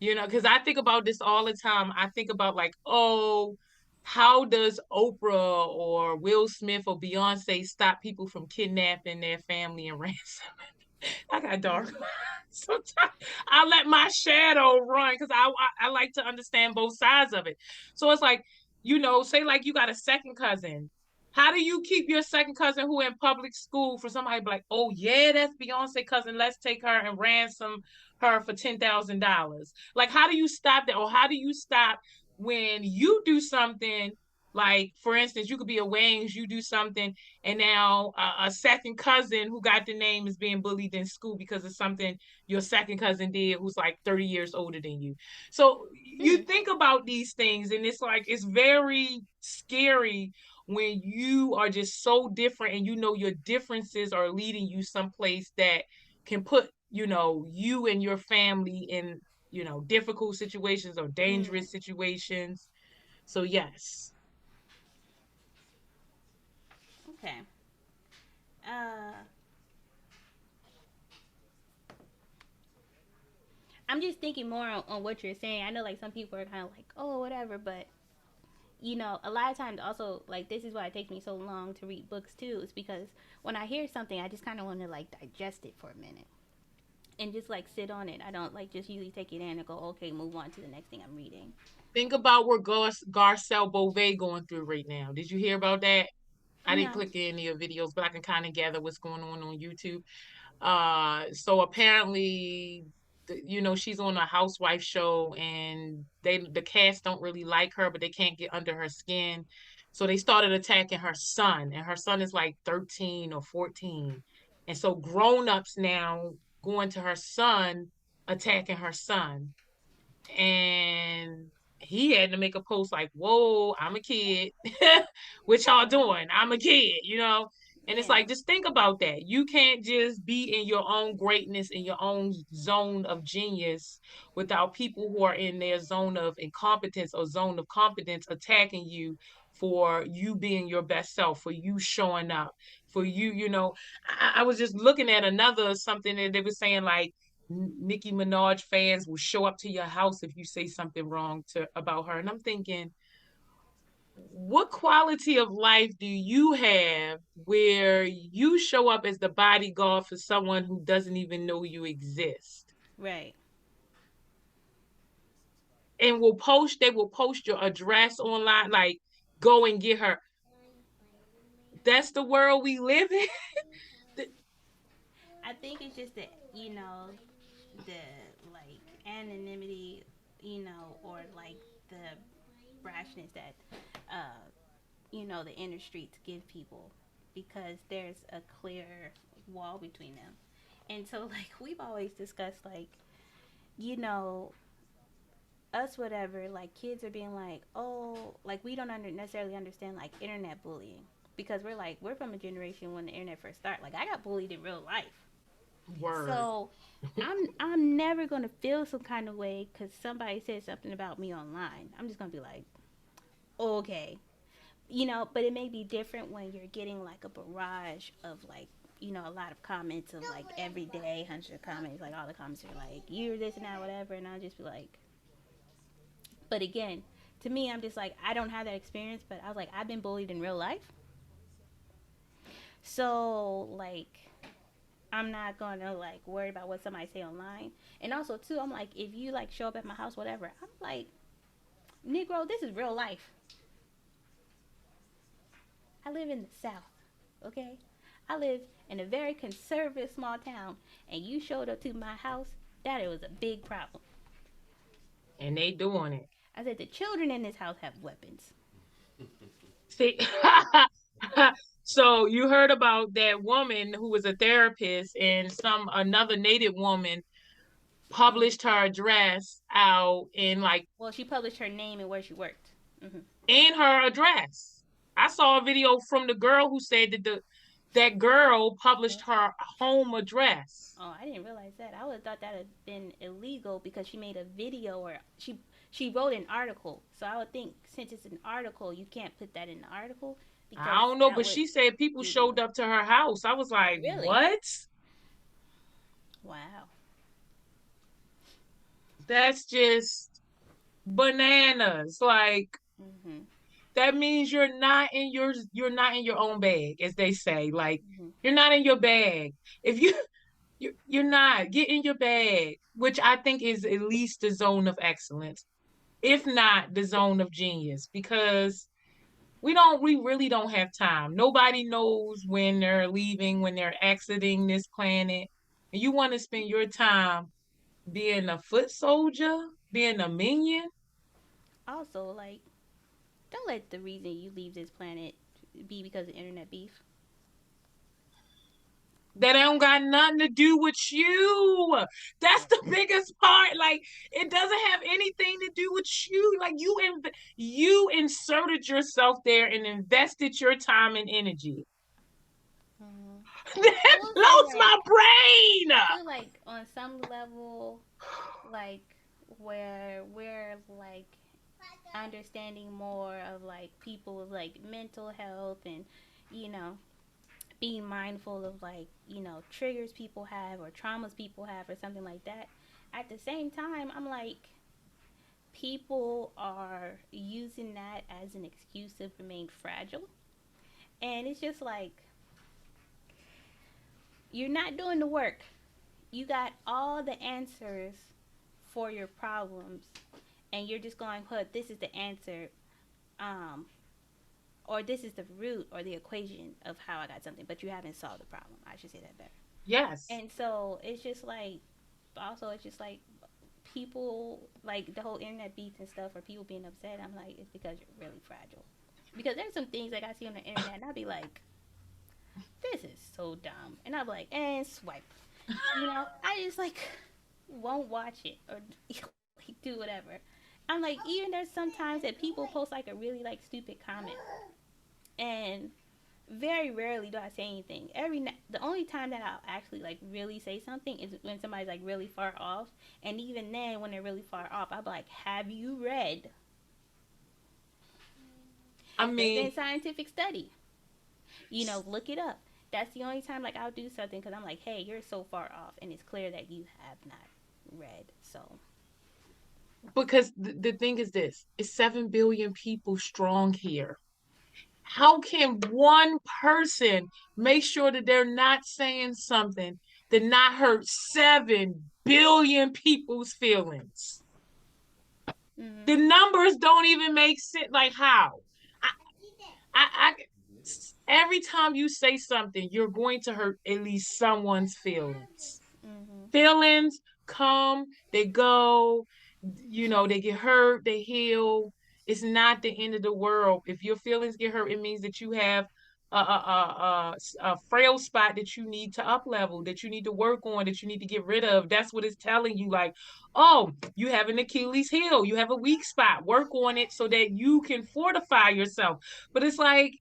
because I think about this all the time. I think about, like, oh, how does Oprah or Will Smith or Beyonce stop people from kidnapping their family and ransom? I got dark. Mm-hmm. Sometimes I let my shadow run, because I like to understand both sides of it. So it's like, say like you got a second cousin. How do you keep your second cousin who in public school for somebody like, oh yeah, that's Beyonce cousin, let's take her and ransom her for $10,000? Like, how do you stop that? Or how do you stop when you do something, like, for instance, you could be a Wayne's, you do something, and now a second cousin who got the name is being bullied in school because of something your second cousin did, who's like 30 years older than you. So you Hmm. think about these things, and it's like, it's very scary when you are just so different, and your differences are leading you someplace that can put you and your family in difficult situations or Mm. dangerous situations. So yes. Okay. Uh, I'm just thinking more on what you're saying. I know like some people are kind of like, oh, whatever, but a lot of times also like this is why it takes me so long to read books too. Is because when I hear something, I just kind of want to like digest it for a minute and just like sit on it. I don't like just usually take it in and go, okay, move on to the next thing I'm reading. Think about what Garcelle Beauvais going through right now. Did you hear about that? I didn't No. click any of your videos, but I can kind of gather what's going on YouTube. So apparently she's on a housewife show, and the cast don't really like her, but they can't get under her skin. So they started attacking her son, and her son is like 13 or 14. And so grown-ups now going to her son, attacking her son. And he had to make a post like, "Whoa, I'm a kid. What y'all doing? I'm a kid." And it's Yeah. like, just think about that. You can't just be in your own greatness, in your own zone of genius, without people who are in their zone of incompetence or zone of competence attacking you for you being your best self, for you showing up, for you. I was just looking at another something that they were saying like Nicki Minaj fans will show up to your house if you say something wrong about her. And I'm thinking, what quality of life do you have where you show up as the bodyguard for someone who doesn't even know you exist? Right. And they will post your address online, like, go and get her. That's the world we live in. I think it's just that, the like anonymity, or like the brashness that uh the inner streets give people, because there's a clear wall between them. And so like we've always discussed, like, you know us, whatever, like kids are being like, oh, like we don't necessarily understand like internet bullying, because we're from a generation when the internet first started. Like I got bullied in real life. Word. So I'm never gonna feel some kind of way because somebody said something about me online. I'm just gonna be like, okay, but it may be different when you're getting like a barrage of like, a lot of comments of like every day, hundreds of comments, like all the comments are like, you're this and that, whatever, and I'll just be like, but again, to me, I'm just like, I don't have that experience, but I was like, I've been bullied in real life, so like, I'm not gonna like worry about what somebody say online. And also too, I'm like, if you like show up at my house, whatever, I'm like, Negro, this is real life. I live in the South, okay? I live in a very conservative small town, and you showed up to my house. That it was a big problem. And they doing it. I said the children in this house have weapons. See, so you heard about that woman who was a therapist, and some another native woman Mm-hmm. published her address out in like Well, she published her name and where she worked. Mm-hmm. in her address. I saw a video from the girl who said that girl published What? her home address. Oh, I didn't realize that. I would have thought that had been illegal because she made a video, or she wrote an article. So I would think, since it's an article, you can't put that in the article I because don't know, that but would. she said people Mm-mm. showed up to her house. I was like, Really? what? Wow. That's just bananas. Like, Mm-hmm. that means you're not in your own bag, as they say. Like, Mm-hmm. you're not in your bag. If you're not, get in your bag, which I think is at least the zone of excellence, if not the zone of genius, because we really don't have time. Nobody knows when they're leaving, when they're exiting this planet. And you want to spend your time being a foot soldier, being a minion Also, like, don't let the reason you leave this planet be because of internet beef. that don't got nothing to do with you. That's the biggest part. Like, it doesn't have anything to do with you. Like, you inserted yourself there and invested your time and energy. Mm-hmm. I That will say, blows my like, brain. I feel like on some level, like, where we're like understanding more of like people's like mental health, and you know being mindful of like triggers people have or traumas people have or something like that. At the same time, I'm like, people are using that as an excuse to remain fragile, and it's just like, you're not doing the work. You got all the answers for your problems, and you're just going, "Put this is the answer," um, or this is the root or the equation of how I got something, but you haven't solved the problem. I should say that better. Yes. And so it's just like, But also, it's just like people, like the whole internet beats and stuff, or people being upset. I'm like, it's because you're really fragile. Because there's some things like I see on the internet, and I'll be like, this is so dumb, and I'll be like, and swipe. I just like won't watch it or like do whatever. I'm like, even there's sometimes that people post like a really like stupid comment, and very rarely do I say anything. The only time that I'll actually like really say something is when somebody's like really far off, and even then, when they're really far off, I'll be like, "Have you read I there's mean, been scientific study? Look it up." That's the only time like I'll do something because I'm like, "Hey, you're so far off, and it's clear that you have not read." So, because the thing is this, it's 7 billion people strong here. How can one person make sure that they're not saying something that not hurt 7 billion people's feelings? mm-hmm, The numbers don't even make sense. Like how? I, I every time you say something, you're going to hurt at least someone's feelings. mm-hmm, Feelings come, they go, they get hurt, they heal. It's not the end of the world. If your feelings get hurt, it means that you have a frail spot that you need to up level, that you need to work on, that you need to get rid of. That's what it's telling you. Like, oh, you have an Achilles heel, you have a weak spot, work on it so that you can fortify yourself. But it's like,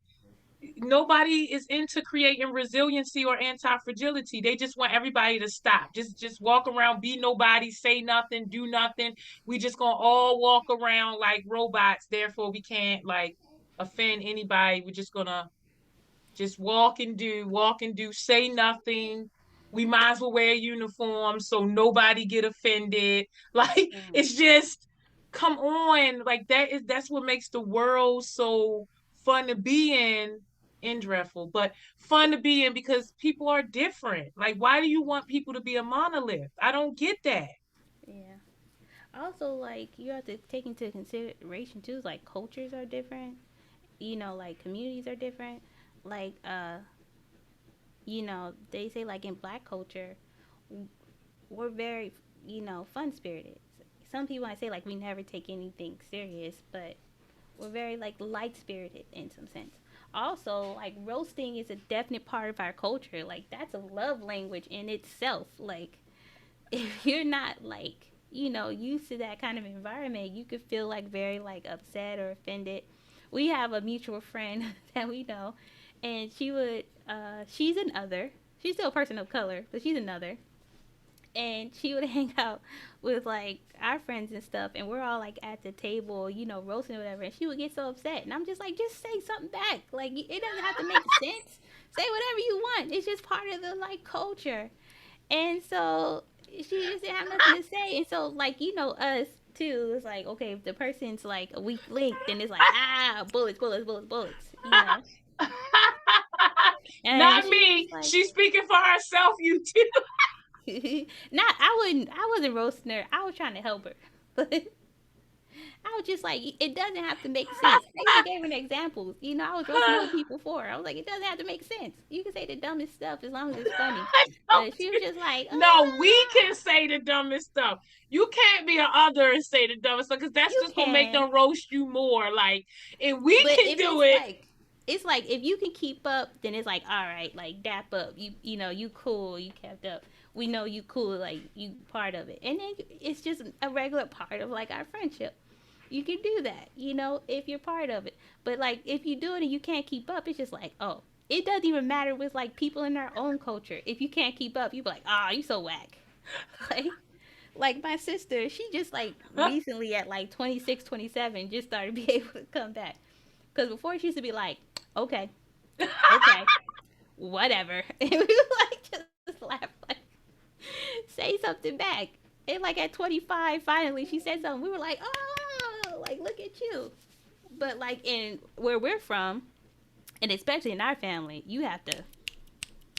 nobody is into creating resiliency or anti-fragility. They just want everybody to stop. Just walk around, be nobody, say nothing, do nothing. We just gonna all walk around like robots. Therefore, we can't like offend anybody. We're just gonna just walk and do, say nothing. We might as well wear a uniform so nobody get offended. Like mm, it's just come on. Like that's what makes the world so fun to be in and dreadful, but fun to be in because people are different. Like why do you want people to be a monolith? I don't get that. yeah. Also, like you have to take into consideration too, like cultures are different. Like communities are different. Like they say like in black culture, we're very, fun spirited. Some people I say like we never take anything serious, but we're very like light spirited in some sense. Also, like roasting is a definite part of our culture. Like that's a love language in itself. Like if you're not like used to that kind of environment, you could feel like very like upset or offended. We have a mutual friend that we know, and she's an other. She's still a person of color, but she's another, and she would hang out with like our friends and stuff, and we're all like at the table, roasting or whatever, and she would get so upset, and I'm just like, just say something back. Like it doesn't have to make sense. Say whatever you want. It's just part of the like culture. And so she just didn't have nothing to say. And so, like, us too, it's like, okay, if the person's like a weak link, then it's like, bullets, bullets, bullets, bullets. And Not she was me. just like, She's speaking for herself, you too. not, I wasn't roasting her. I was trying to help her. But I was just like, it doesn't have to make sense. I even gave her an example. I was roasting other people for her. I was like, it doesn't have to make sense. You can say the dumbest stuff as long as it's funny. But she was just like, No, we can say the dumbest stuff. You can't be an other and say the dumbest stuff because that's you just gonna make can. them roast you more. Like, if we But can if do it, it's like if you can keep up, then it's like all right, like dap up. You cool. You kept up. We know you cool. Like you part of it, and then it's just a regular part of like our friendship. You can do that, if you're part of it. But like if you do it and you can't keep up, it's just like oh, it doesn't even matter with like people in our own culture. If you can't keep up, you be like oh, you so whack. Like my sister, she just like recently at like 26, 27, just started to be able to come back. Because before she used to be like, okay, okay, whatever. And we would like just laugh, like, say something back. And like at 25, finally, she said something. We were like, oh, like, look at you. But like in where we're from, and especially in our family, you have to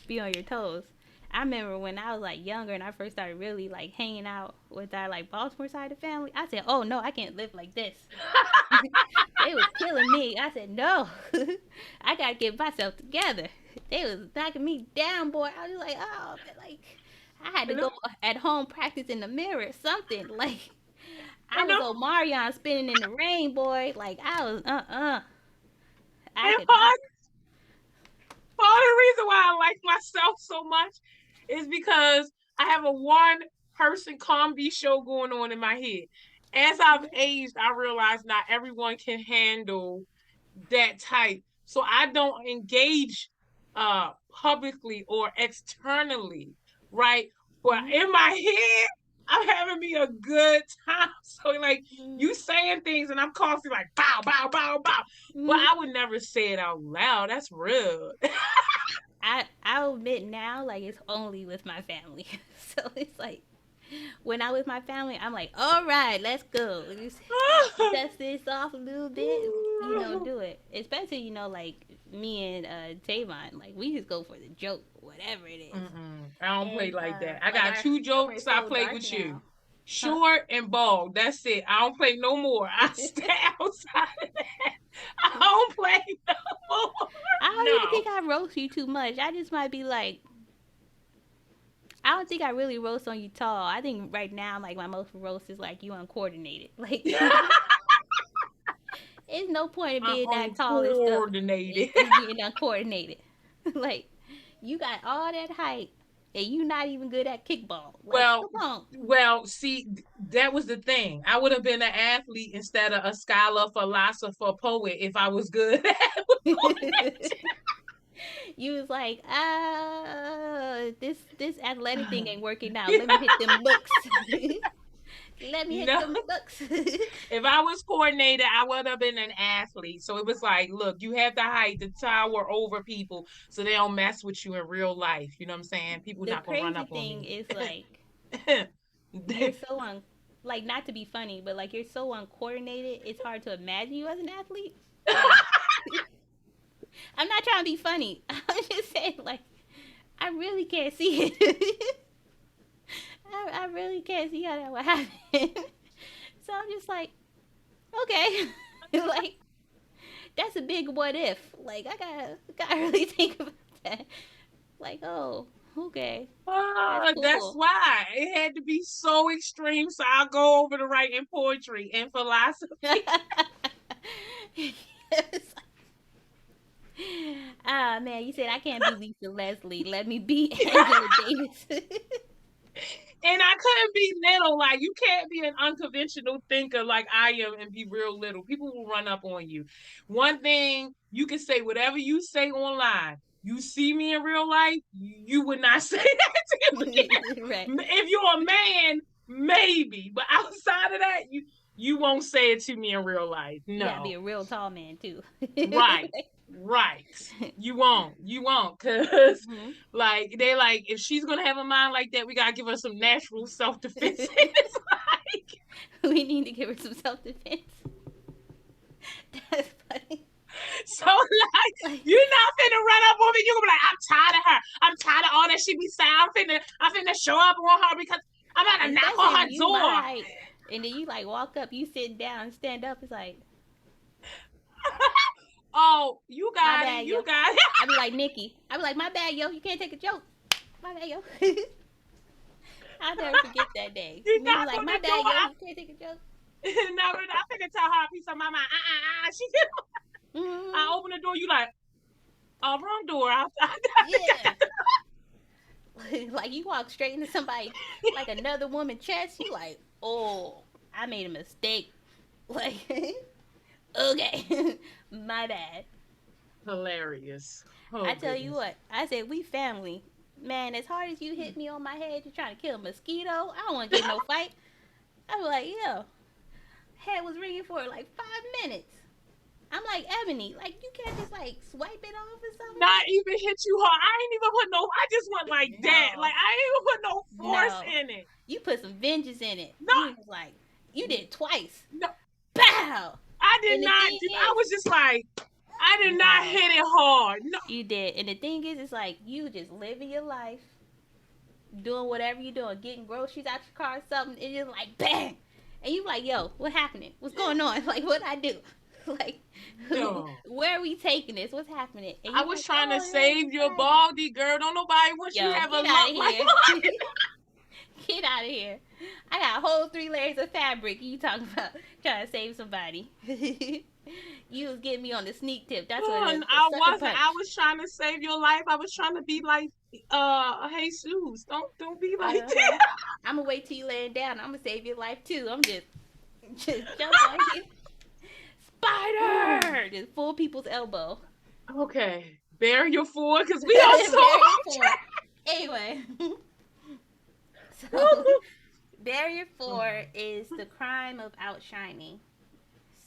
be on your toes. I remember when I was like younger and I first started really like hanging out with our like Baltimore side of the family. I said, "Oh no, I can't live like this." They was killing me. I said, "No, I gotta get myself together." They was knocking me down, boy. I was like, "Oh, like I had to You know? go at home practice in the mirror, something like I You was know? Omarion spinning in the rain, boy. Like I was, I And could not. part of the reason why I like myself so much is because I have a one person comedy show going on in my head. As I've aged, I realize not everyone can handle that type. So I don't engage publicly or externally, right? But Mm-hmm. in my head, I'm having me a good time. So like Mm-hmm. you saying things and I'm constantly like bow, bow, bow, bow. But Mm-hmm. I would never say it out loud. That's rude. I'll admit now, like it's only with my family. So it's like when I with my family, I'm like, all right, let's go. Let's dust this off a little bit. You know, do it. Especially like me and Tavon, like we just go for the joke, whatever it is. Mm-mm. I don't play And like that. I like got our two humor jokes is I so play dark with you. now, huh? Short and bald. That's it. I don't play no more. I stay outside of that. I don't play no more. I don't even No. think I roast you too much. I just might be like, I don't think I really roast on you tall. I think right now, like my most roast is like you uncoordinated. Like, it's no point in I'm being that tall and stuff uncoordinated. and being uncoordinated. Like, you got all that height and you not even good at kickball. Like, well, come on. see, that was the thing. I would have been an athlete instead of a scholar, philosopher, poet if I was good at it. You was like, this athletic thing ain't working out. Let me hit them looks. Let me hit No, them looks. if I was coordinated, I would have been an athlete. So it was like, look, you have the height to tower over people so they don't mess with you in real life. You know what I'm saying? People The not gonna run crazy up on thing me. is like you're so like not to be funny, but like you're so uncoordinated. It's hard to imagine you as an athlete. Like I'm not trying to be funny. I'm just saying like I really can't see it. I really can't see how that would happen. So I'm just like, okay, like that's a big what if. Like I gotta really think about that. Like oh, okay, that's That's cool. why it had to be so extreme. So I'll go over to writing poetry and philosophy. Yes. Ah man, you said I can't be Lisa Leslie. Let me be Angela Davis. And I couldn't be little. Like you can't be an unconventional thinker like I am and be real little. People will run up on you. One thing you can say whatever you say online. You see me in real life, you would not say that to me. Right. If you're a man, maybe, but outside of that, you won't say it to me in real life. You gotta be No. a real tall man too. Right. Right. You won't, cause Hmm. like they like if she's gonna have a mind like that, we gotta give her some natural self defense. It's like We need to give her some self defense. That's funny. so like Like, you're not finna run up on me. You're gonna be like, I'm tired of her. I'm tired of all that she be saying. I'm finna show up on her because I'm gonna knock especially on if her you my door. height, and then you like walk up, you sit down, stand up. It's like Oh, you my got it. bad, You yo. got it. I be like Nikki. I be like my bad, yo. You can't take a joke. My bad, yo. I'll never forget that day. You Me was knock like on my the bad, door. yo. You can't take a joke. No, I'm finna tell her a piece of my mind. She I Hmm. open the door. You like, oh, wrong door. Yeah. Like you walk straight into somebody like another woman chest. You like, oh, I made a mistake. Like, okay, my bad. Hilarious. Oh I tell you goodness. what, I said we family. Man, as hard as you hit me on my head, you're trying to kill a mosquito. I don't want to get no fight. I was like, yeah, head was ringing for like 5 minutes. I'm like Ebony, like you can't just like swipe it off or something. Not even hit you hard. I ain't even put no. I just went like that. No, Like I ain't even put no force no, in it. you put some vengeance in it. No, You was just like, you did it twice. no. Pow. I did And the not. thing I is, was just like, I did not no, hit it hard. No. you did. And the thing is, it's like you just living your life, doing whatever you're doing, getting groceries out your car or something, and just like bang. And you like, yo, what happening? What's going on? Like, what I do? Like, No. where are we taking this? What's happening? And I you was like, trying to oh, that's save your exciting. baldy girl. Don't nobody once you Yo, have a get out of lump like here. Get out of here. I got a whole 3 layers of fabric. You talking about trying to save somebody. You was getting me on the sneak tip. That's what Oh, it and is. A I sucker wasn't. I punch. was trying to save your life. I was trying to be like Jesus. Don't be like Uh-huh. that. I'm gonna wait till you lay it down. I'm gonna save your life too. I'm just jump on you. Spider! Just full people's elbow. Okay. Bear your four because we are so Barrier 4. Anyway, so barrier 4 is the crime of outshining.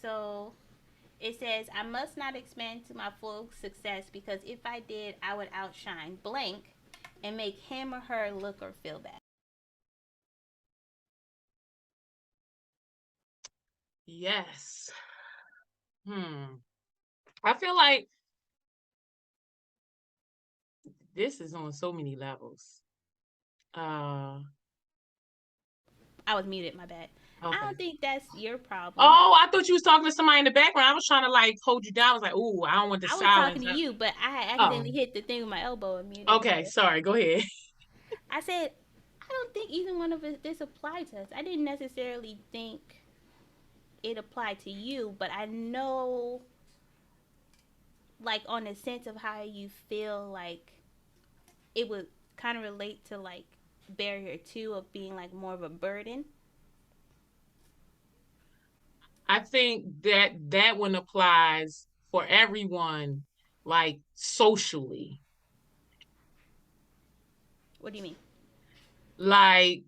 So it says, I must not expand to my full success because if I did, I would outshine blank and make him or her look or feel bad. Yes. Hmm. I feel like this is on so many levels. Uh, I was muted, my bad. I okay. don't think that's your problem. Oh, I thought you was talking to somebody in the background. I was trying to like hold you down. I was like, "Ooh, I don't want the I was talking silence." to you, but I had Oh, accidentally hit the thing with my elbow and muted okay. her. Sorry. Go ahead. I said, I don't think either one of us this applied to us. I didn't necessarily think it applied to you, but I know, like, on the sense of how you feel, like, it would kind of relate to, like, barrier 2 of being, like, more of a burden. I think that that one applies for everyone, like socially. What do you mean? Like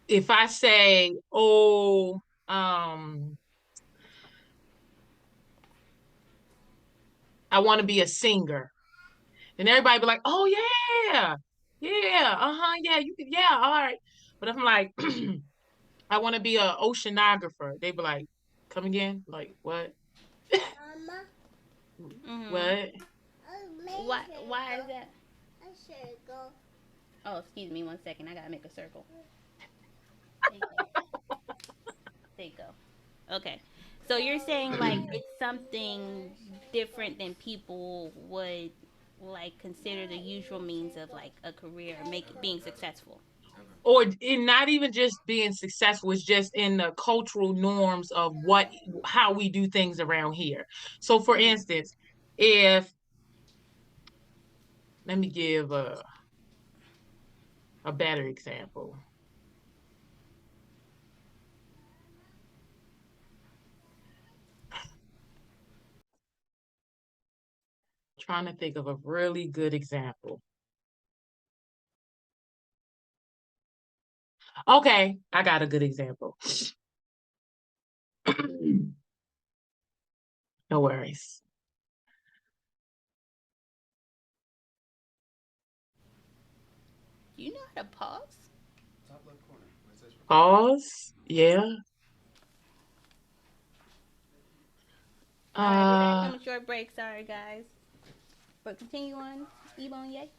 if I say, "Oh, I want to be a singer," then everybody be like, "Oh yeah, yeah, yeah, you can, yeah, all right." But if I'm like, "I want to be an oceanographer," they be like, "Come again? Like what? Mama, Mm-hmm. What?" Why is that? a circle. Oh, excuse me 1 second. I gotta make a circle. There you go. There you go. Okay. So you're saying, like, it's something different than people would, like, consider the usual means of, like, a career, being successful. Or in not even just being successful, it's just in the cultural norms of what how we do things around here. So for Mm. instance, if let me give a better example. Trying to think of a really good example. Okay, I got a good example. No worries. You know how to pause? Pause. Yeah. All right, we're back Uh from a short break. Sorry, guys. But continue on, Ebon, yay.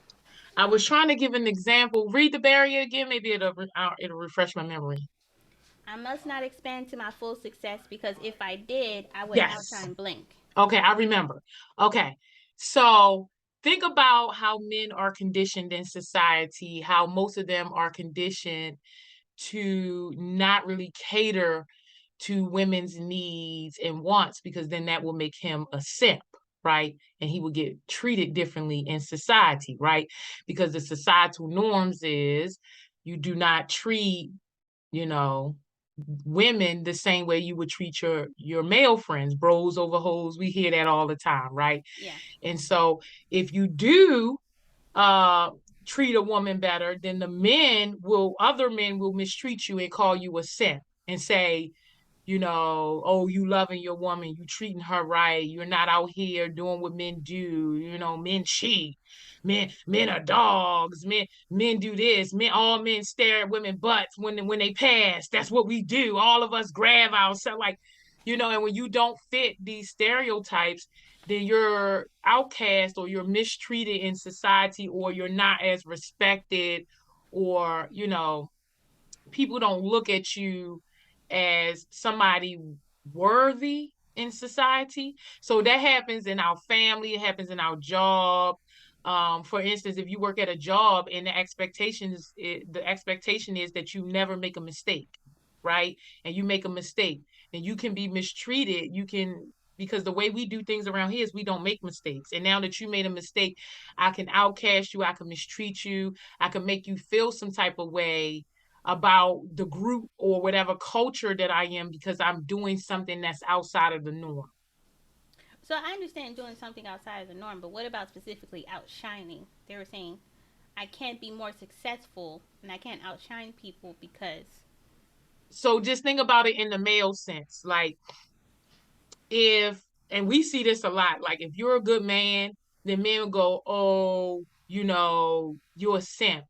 I was trying to give an example. Read the barrier again. Maybe it'll refresh my memory. I must not expand to my full success because if I did, I would Yes. outshine blank. Okay, I remember. Okay. So think about how men are conditioned in society, how most of them are conditioned to not really cater to women's needs and wants because then that will make him a simp, right? And he will get treated differently in society, right? Because the societal norms is you do not treat, you know, women the same way you would treat your male friends, bros over hoes. We hear that all the time, right? Yeah. And so if you do uh treat a woman better, then other men will mistreat you and call you a simp and say, oh, you loving your woman, you treating her right, you're not out here doing what men do, men cheat, men are dogs, men do this, all men stare at women butts when they pass. That's what we do. All of us grab ourselves like, and when you don't fit these stereotypes, then you're outcast or you're mistreated in society or you're not as respected or people don't look at you as somebody worthy in society. So that happens in our family, it happens in our job. For instance, if you work at a job and the expectation is that you never make a mistake, right? And you make a mistake, and you can be mistreated. You can, because the way we do things around here is we don't make mistakes. And now that you made a mistake, I can outcast you, I can mistreat you, I can make you feel some type of way about the group or whatever culture that I am because I'm doing something that's outside of the norm. So I understand doing something outside of the norm, but what about specifically outshining? They were saying I can't be more successful and I can't outshine people because. So just think about it in the male sense. Like if, and we see this a lot, like if you're a good man, then men will go, oh, you're a simp.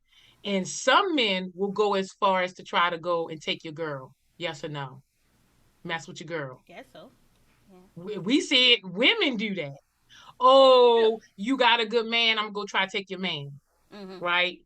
And some men will go as far as to try to go and take your girl. Yes or no? Mess with your girl. Guess so. Yeah. We see it, women do that. True. Oh, you got a good man, I'm gonna go try to take your man, Mhm. right?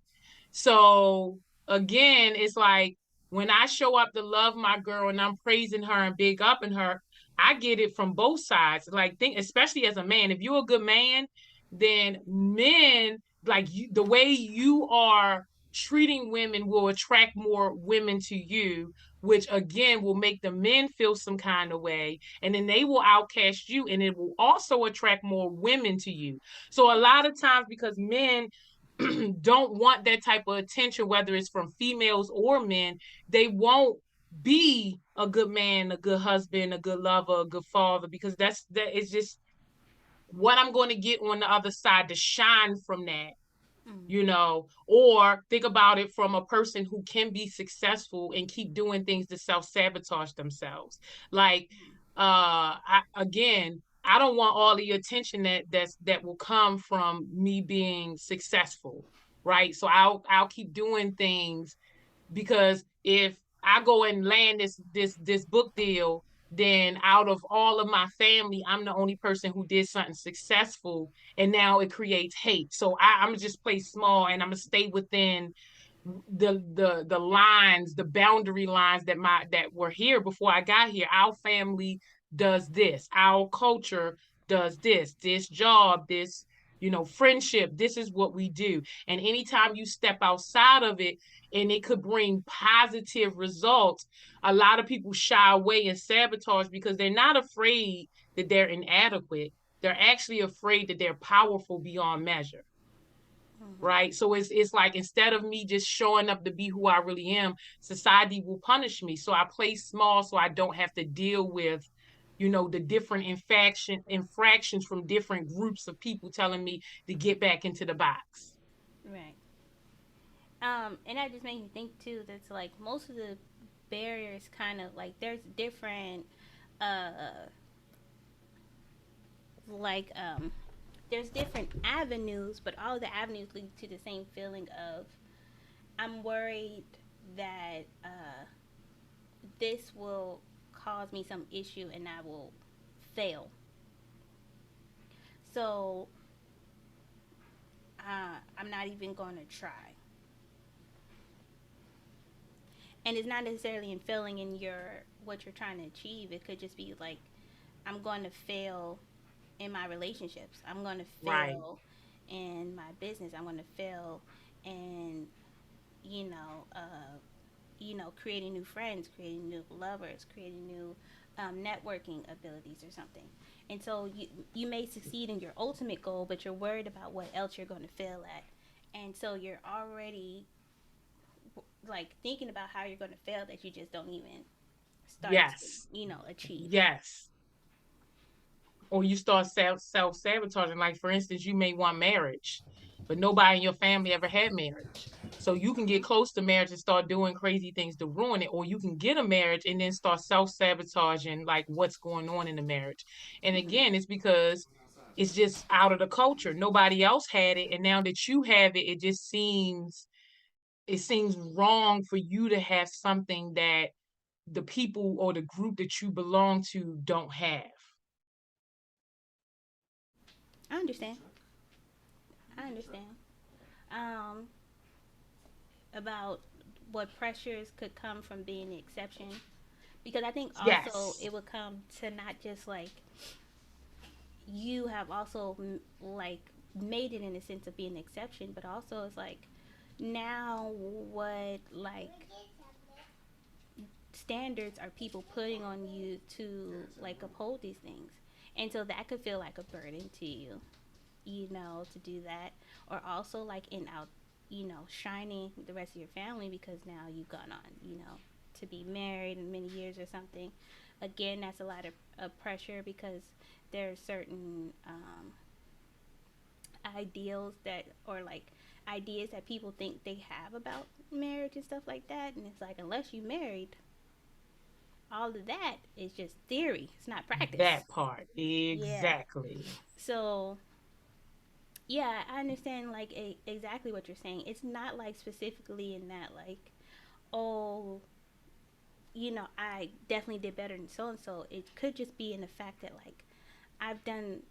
So again, it's like when I show up to love my girl and I'm praising her and big up in her, I get it from both sides. Like think, especially as a man, if you're a good man, then men like you, the way you are treating women will attract more women to you, which again will make the men feel some kind of way, and then they will outcast you, and it will also attract more women to you. So a lot of times, because men don't want that type of attention, whether it's from females or men, they won't be a good man, a good husband, a good lover, a good father, because that is just what I'm going to get on the other side to shine from that, Mhm. or think about it from a person who can be successful and keep doing things to self-sabotage themselves. Like again, I don't want all the attention that will come from me being successful, right? So I'll keep doing things, because if I go and land this book deal, then out of all of my family, I'm the only person who did something successful, and now it creates hate. So I'm gonna just play small, and I'm gonna stay within the lines, the boundary lines that were here before I got here. Our family does this, our culture does this job, this friendship, this is what we do. And anytime you step outside of it and it could bring positive results, a lot of people shy away and sabotage because they're not afraid that they're inadequate. They're actually afraid that they're powerful beyond measure, Mhm. right? So it's like instead of me just showing up to be who I really am, society will punish me. So I play small so I don't have to deal with the different infractions from different groups of people telling me to get back into the box. Right. And that just made me think too. That's like most of the barriers, kind of like there's different, uh, like there's different avenues, but all the avenues lead to the same feeling of I'm worried that this will cause me some issue and I will fail. So I'm not even going to try. And it's not necessarily in failing in your what you're trying to achieve. It could just be like I'm going to fail in my relationships. I'm going to Right. fail in my business. I'm going to fail in you know creating new friends, creating new lovers, creating new networking abilities or something. And so you may succeed in your ultimate goal, but you're worried about what else you're going to fail at. And so you're already like thinking about how you're going to fail that you just don't even start to Yes. achieve. Yes. Or you start self-sabotaging. Like for instance, you may want marriage, but nobody in your family ever had marriage. So you can get close to marriage and start doing crazy things to ruin it, or you can get a marriage and then start self-sabotaging like what's going on in the marriage. And Mm-hmm. again, it's because it's just out of the culture. Nobody else had it, and now that you have it, it seems wrong for you to have something that the people or the group that you belong to don't have. I understand. I understand. Um, about what pressures could come from being the exception, because I think also Yes. it would come to not just like you have also like made it in a sense of being an exception, but also it's like now what like standards are people putting on you to like uphold these things, and so that could feel like a burden to you, you know, to do that, or also like in out, you know, shining the rest of your family because now you've gone on, you know, to be married in many years or something. Again, that's a lot of pressure because there are certain ideals that, or like ideas that people think they have about marriage and stuff like that, and it's like unless you married, all of that is just theory, it's not practice. That part. Yeah. Exactly. So yeah, I understand like exactly what you're saying. It's not like specifically in that like, oh, you know, I definitely did better than so and so. It could just be in the fact that like I've done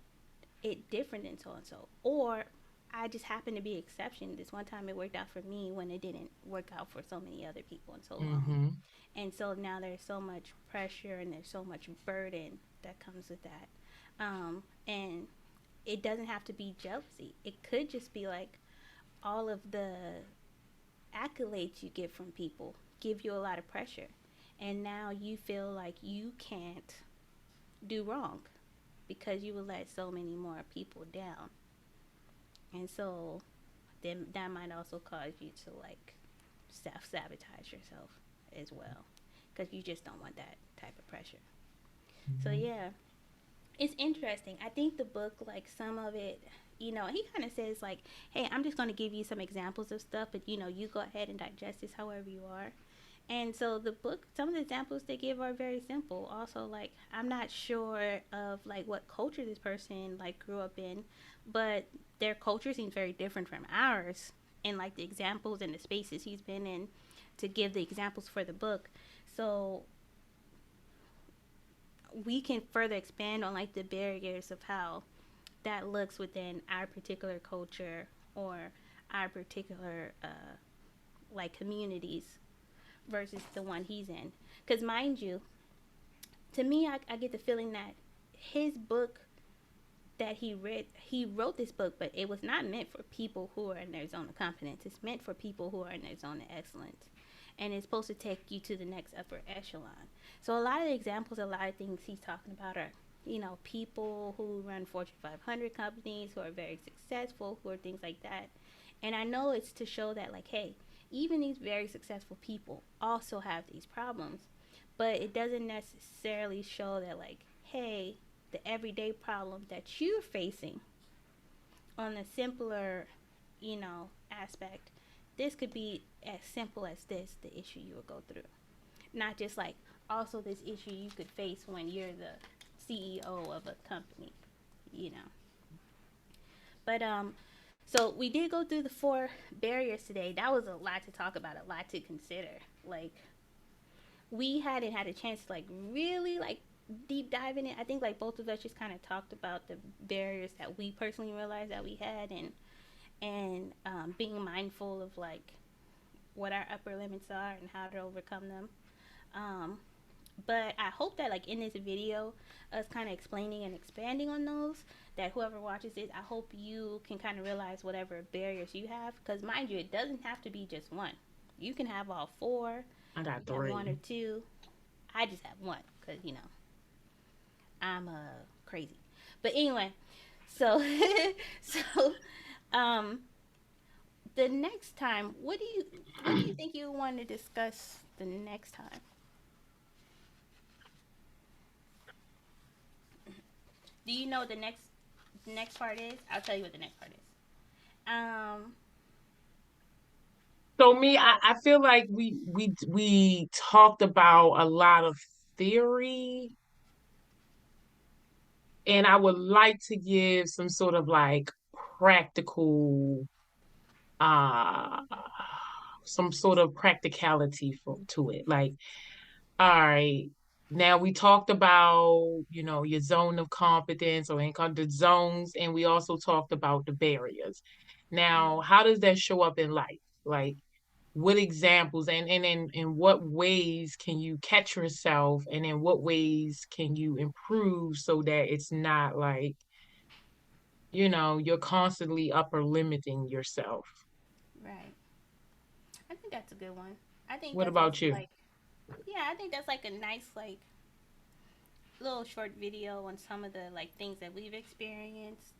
it different than so and so, or I just happened to be an exception. This one time it worked out for me when it didn't work out for so many other people in so long. Mm-hmm. And so now there's so much pressure and there's so much burden that comes with that. And it doesn't have to be jealousy. It could just be like all of the accolades you get from people give you a lot of pressure. And now you feel like you can't do wrong because you will let so many more people down. And so then that might also cause you to like self sabotage yourself as well because you just don't want that type of pressure. So Mm-hmm. yeah, it's interesting. I think the book, like some of it, you know, he kind of says like, "Hey, I'm just going to give you some examples of stuff, but you know, you go ahead and digest this however you are." And so the book, some of the examples they give are very simple. Also, like I'm not sure of like what culture this person like grew up in, but their culture seems very different from ours. And like the examples and the spaces he's been in to give the examples for the book. So we can further expand on like the barriers of how that looks within our particular culture or our particular like communities versus the one he's in. Because mind you, to me, I get the feeling that his book that he wrote this book, but it was not meant for people who are in their zone of competence. It's meant for people who are in their zone of excellence, and it's supposed to take you to the next upper echelon. So a lot of the examples, a lot of things he's talking about are, you know, people who run Fortune 500 companies who are very successful, who are things like that. And I know it's to show that like, hey, even these very successful people also have these problems, but it doesn't necessarily show that like, hey, the everyday problem that you're facing on a simpler, you know, aspect, this could be as simple as this, the issue you will go through. Not just like also this issue you could face when you're the CEO of a company, you know. But so we did go through the four barriers today. That was a lot to talk about, a lot to consider. Like we hadn't had a chance to like really like deep dive in it. I think like both of us just kind of talked about the barriers that we personally realized that we had, and being mindful of like what our upper limits are and how to overcome them. Um, but I hope that like in this video, us kind of explaining and expanding on those, that whoever watches it, I hope you can kind of realize whatever barriers you have. Because mind you, it doesn't have to be just one. You can have all four. I You got can have one or three. two. I just have one because you know I'm crazy. But anyway, so so um the next time, what do you think you want to discuss the next time? Do you know what the next part is? I'll tell you what the next part is. Um So me, I feel like we talked about a lot of theory, and I would like to give some sort of like practical uh some sort of practicality to it. Like, all right, now we talked about, your zone of competence or income, the zones, and we also talked about the barriers. yeah. Now, how does that show up in life? Like, what examples and in what ways can you catch yourself, and in what ways can you improve so that it's not like you're constantly upper limiting yourself. Right. I think that's a good one. I think What that's about also you? like, yeah, I think that's like a nice like little short video on some of the like things that we've experienced,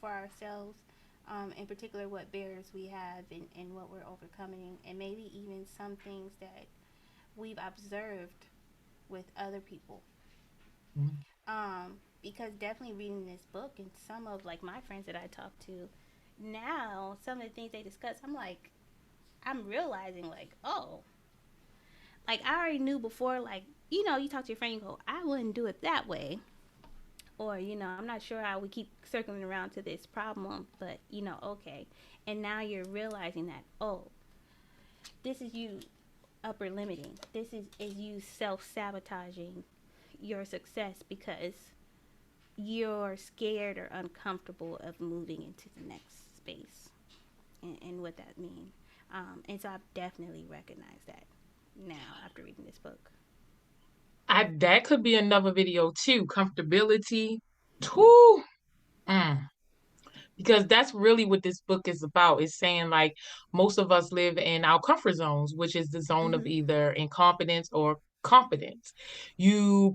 for ourselves. In particular, what barriers we have and what we're overcoming, and maybe even some things that we've observed with other people. Because definitely reading this book and some of like my friends that I talk to now, some of the things they discuss, I'm realizing like, oh, like I already knew before, like, you talk to your friend, you go, I wouldn't do it that way. Or, I'm not sure how we keep circling around to this problem, but, okay. And now you're realizing that, oh, this is you upper limiting. This is you self sabotaging your success because you're scared or uncomfortable of moving into the next space and what that means. And so I've definitely recognized that now after reading this book. That could be another video too. Comfortability. Whew. Mm. Because that's really what this book is about. It's saying like most of us live in our comfort zones, which is the zone of Mm-hmm. either incompetence or competence. You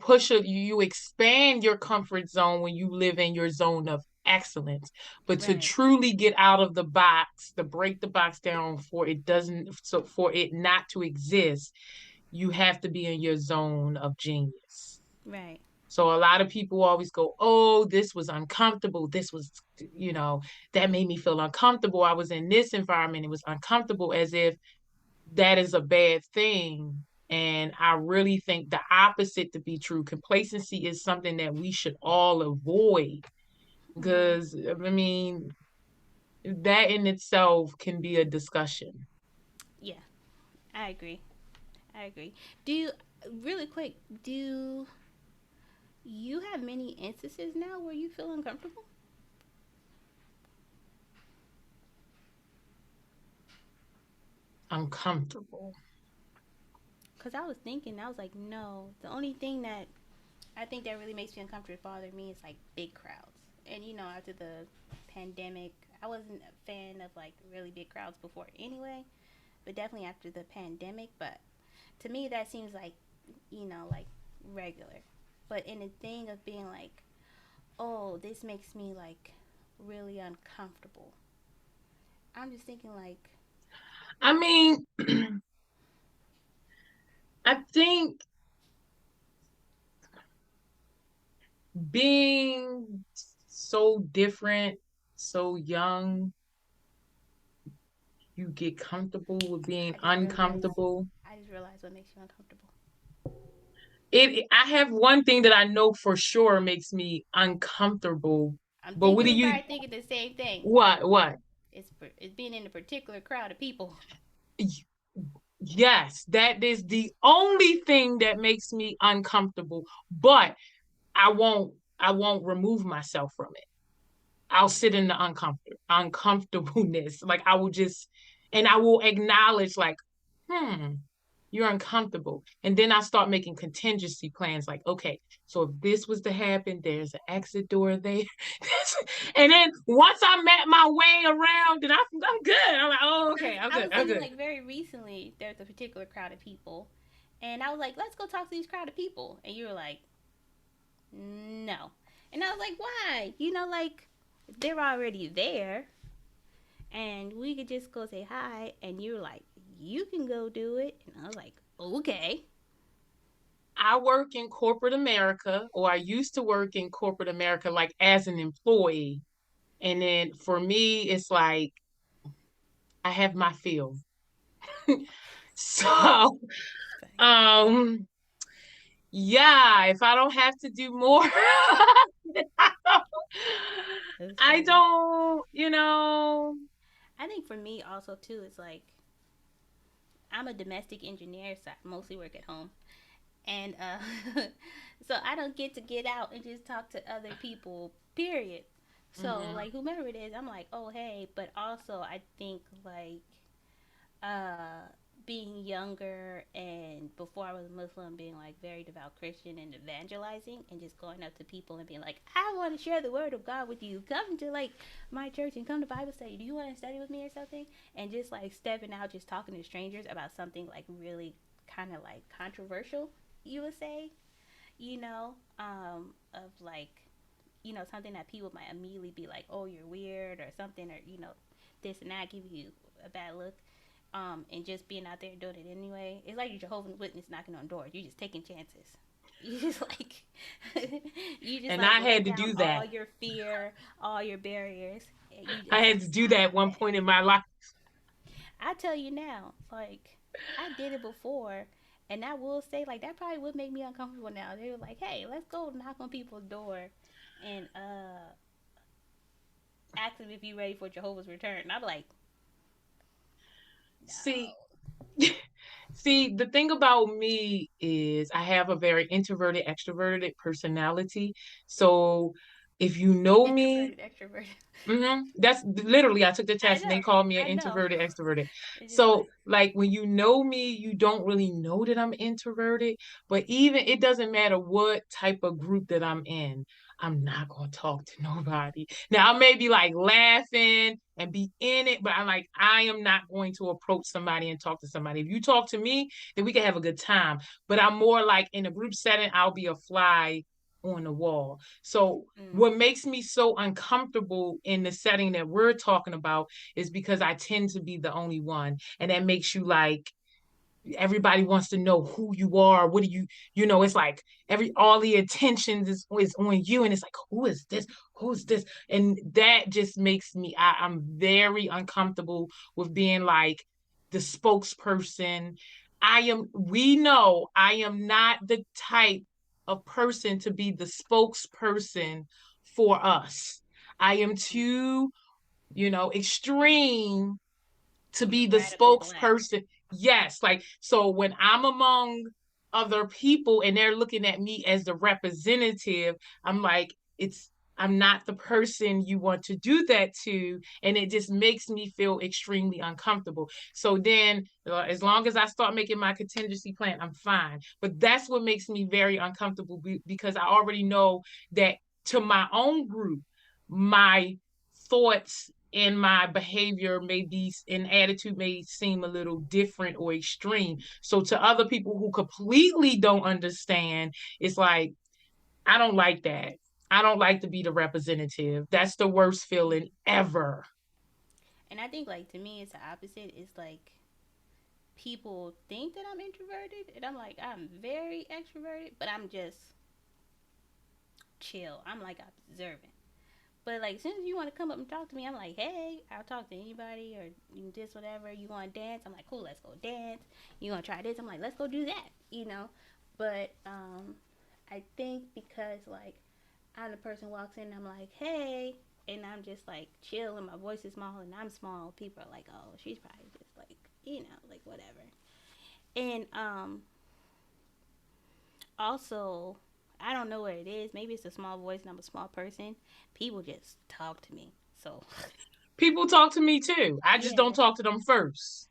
expand your comfort zone when you live in your zone of excellence. But to Right. truly get out of the box, to break the box down for it not to exist, you have to be in your zone of genius. Right. So a lot of people always go, oh, this was uncomfortable. This was, you know, that made me feel uncomfortable. I was in this environment. It was uncomfortable, as if that is a bad thing. And I really think the opposite to be true. Complacency is something that we should all avoid Mm-hmm. because, I mean, that in itself can be a discussion. Yeah, I agree. I agree. Do you, really quick, do you have many instances now where you feel uncomfortable? Uncomfortable. Because I was thinking, I was like, no, the only thing that I think that really makes me uncomfortable, bother me, is like big crowds. And after the pandemic, I wasn't a fan of like really big crowds before anyway, but definitely after the pandemic. But to me, that seems like, like regular. But in the thing of being like, oh, this makes me like really uncomfortable, I'm just thinking like, I mean, I think being so different, so young, you get comfortable with being I just realized, uncomfortable. what makes you uncomfortable. I have one thing that I know for sure makes me uncomfortable. I'm But what thinking do you're you probably thinking the same thing. what? It's being in a particular crowd of people. Yes, that is the only thing that makes me uncomfortable, but I won't remove myself from it. I'll sit in the uncomfortableness. Like I will just, and I will acknowledge like, hmm, you're uncomfortable. And then I start making contingency plans like, okay, so if this was to happen, there's an exit door there. And then once I met my way around, then I'm good. I'm like, oh, Because okay, I'm I good. was I'm thinking good. like very recently there's a particular crowd of people, and I was like, let's go talk to these crowd of people, and you were like, no, and I was like, why? Like they're already there, and we could just go say hi, and you were like, you can go do it, and I was like, okay. I work in corporate America, or I used to work in corporate America, like as an employee. And then for me, it's like I have my field. So, um, yeah, if I don't have to do more, That's I funny. don't. I think for me also too, it's like I'm a domestic engineer, so I mostly work at home. And so I don't get out and just talk to other people, period. So Mhm. like whomever it is, I'm like, oh hey, but also I think like uh being younger and before I was Muslim, being like very devout Christian and evangelizing and just going up to people and being like, I want to share the word of God with you. Come to like my church and come to Bible study. Do you want to study with me or something? And just like stepping out, just talking to strangers about something like really kind of like controversial, you would say, of like, something that people might immediately be like, oh, you're weird or something, or, this and that, give you a bad look. And just being out there doing it anyway. It's like you're Jehovah's Witness knocking on doors. You're just taking chances. You just like you just And like I let had to down do all that. your fear, all your barriers, and you I just had like to do slide that at out one there. point in my life. I tell you now, like I did it before, and I will say like that probably would make me uncomfortable now. They were like, "Hey, let's go knock on people's door and ask them if you're ready for Jehovah's return." And I'm like, See, "No." See, the thing about me is I have a very introverted, extroverted personality. So if you know me, Introverted, extroverted. that's literally, I took the I test and they know, called me an I know. introverted, extroverted. It's just So, like, like, when you know me, you don't really know that I'm introverted. But even it doesn't matter what type of group that I'm in, I'm not going to talk to nobody. Now, I may be like laughing and be in it, but I am not going to approach somebody and talk to somebody. If you talk to me, then we can have a good time. But I'm more like in a group setting, I'll be a fly on the wall. So mm, what makes me so uncomfortable in the setting that we're talking about is because I tend to be the only one. And that makes you like, everybody wants to know who you are. What do it's like all the attention is on you. And it's like, who is this? Who's this? And that just makes me, I'm very uncomfortable with being like the spokesperson. We know I am not the type of person to be the spokesperson for us. I am mm, too, extreme to you're be the radical black. spokesperson. Yes, like so when I'm among other people and they're looking at me as the representative, I'm like, I'm not the person you want to do that to. And it just makes me feel extremely uncomfortable. So then, as long as I start making my contingency plan, I'm fine. But that's what makes me very uncomfortable because I already know that to my own group, my thoughts and my behavior may be and attitude may seem a little different or extreme. So to other people who completely don't understand, it's like, I don't like that. I don't like to be the representative. That's the worst feeling ever. And I think, like, to me, it's the opposite. It's like people think that I'm introverted, and I'm like, I'm very extroverted, but I'm just chill. I'm like observant. But like, as soon as you want to come up and talk to me, I'm like, hey, I'll talk to anybody or you this, whatever. You want to dance? I'm like, cool, let's go dance. You want to try this? I'm like, let's go do that. But I think because like I'm the person walks in, I'm like, hey, and I'm just like chill, and my voice is small, and I'm small. People are like, oh, she's probably just like, like whatever. And also, I don't know what it is. Maybe it's a small voice and I'm a small person. People just talk to me. So, People talk to me too. I just don't yeah. talk to them first.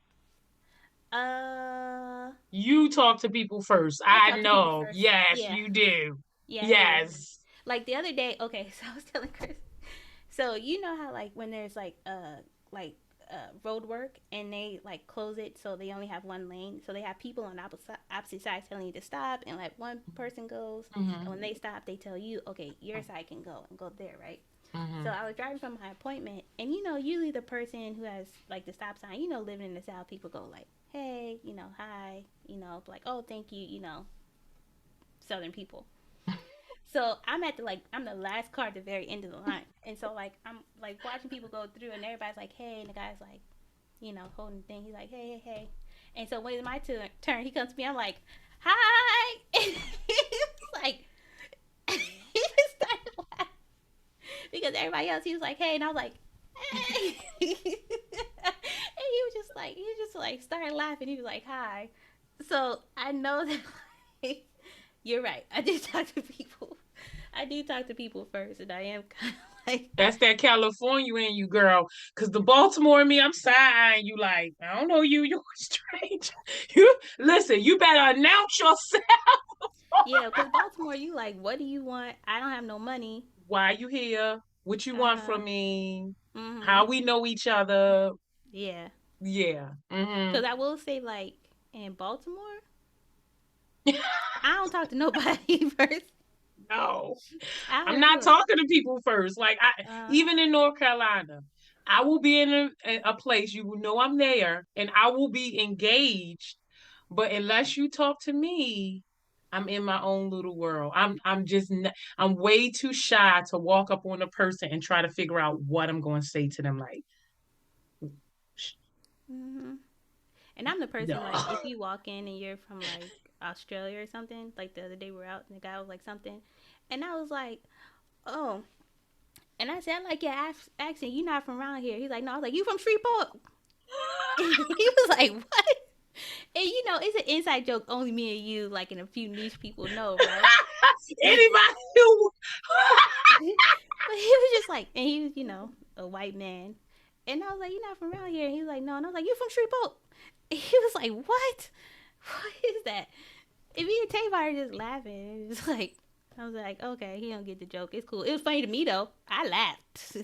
Uh, You talk to people first. I I talk to people know. first. Yes, Yeah. you do. Yeah, I do. Yes. Like the other day, okay, so I was telling Chris. So, you know how like when there's like road work and they like close it so they only have one lane. So they have people on opposite sides telling you to stop and like one person goes and Mm-hmm. when they stop they tell you, "Okay, your side can go and go there, right?" So Mm-hmm. I was driving from my appointment, and usually the person who has like the stop sign, living in the South, people go like, "Hey, hi, like, oh, thank you, Southern people." So I'm the last car at the very end of the line, and so like I'm like watching people go through, and everybody's like, "Hey," and the guy's like, holding the thing. He's like, "Hey, hey, hey," and so when it's my turn, he comes to me. I'm like, "Hi," and he's like, he just started laughing because everybody else he was like, "Hey," and I was like, "Hey," and he was just like started laughing. He was like, "Hi," so I know that like, you're right. I do talk to people. I do talk to people first, and I am kind of like, That's that California in you, girl. Cause the Baltimore in me, I'm side eyeing you like, I don't know you, you're strange. Listen, you better announce yourself. Yeah, because Baltimore, you like, what do you want? I don't have no money. Why you here? What you Uh want huh. from me? Mhm. How we know each other? Yeah. Yeah. Because I will say, like, in Baltimore, I don't talk to nobody first. No. I I'm don't not do it. talking to people first. Like I Uh, even in North Carolina, I will be in a place you will know I'm there and I will be engaged. But unless you talk to me, I'm in my own little world. I'm just I'm way too shy to walk up on a person and try to figure out what I'm going to say to them like mhm. And I'm the person, no. like, if you walk in and you're from, like, Australia or something, like the other day we were out and the guy was like something, and I was like, oh, and I said, I like your accent. You not from around here. He's like, no. I was like, you from Shreveport? He was like, what? And you know, it's an inside joke only me and you, like, and a few niche people know, right? Anybody who But he was just like, and he was, you know, a white man. And I was like, you're not from around here. And he was like, no. And I was like, you from Shreveport? And he was like, what? What is that? And me and Tavon are just laughing. It was like, I was like, okay, he don't get the joke. It's cool. It was funny to me though. I laughed.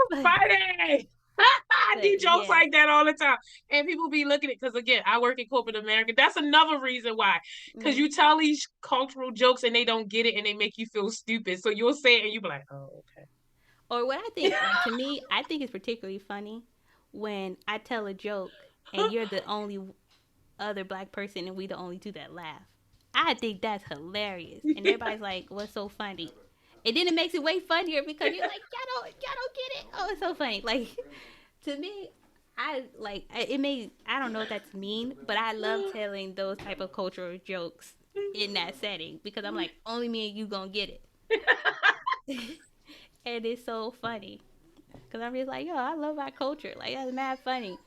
but, Friday. I do but jokes yeah. like that all the time. And people be looking at because again, I work in corporate America. That's another reason why. Because Mm. you tell these cultural jokes and they don't get it and they make you feel stupid. So you'll say it and you be like, oh, Or what I think, like to me, I think it's particularly funny when I tell a joke and you're the only other black person and we the only two that laugh. I think that's hilarious. And okay. everybody's like, what's so funny? And then it makes it way funnier because you're like, y'all don't get it. Oh, it's so funny. Like to me, it may I don't know if that's mean, but I love telling those type of cultural jokes in that setting because I'm like, only me and you gonna get it. And it's so funny. Cause I'm just like, yo, I love our culture. Like that's mad funny.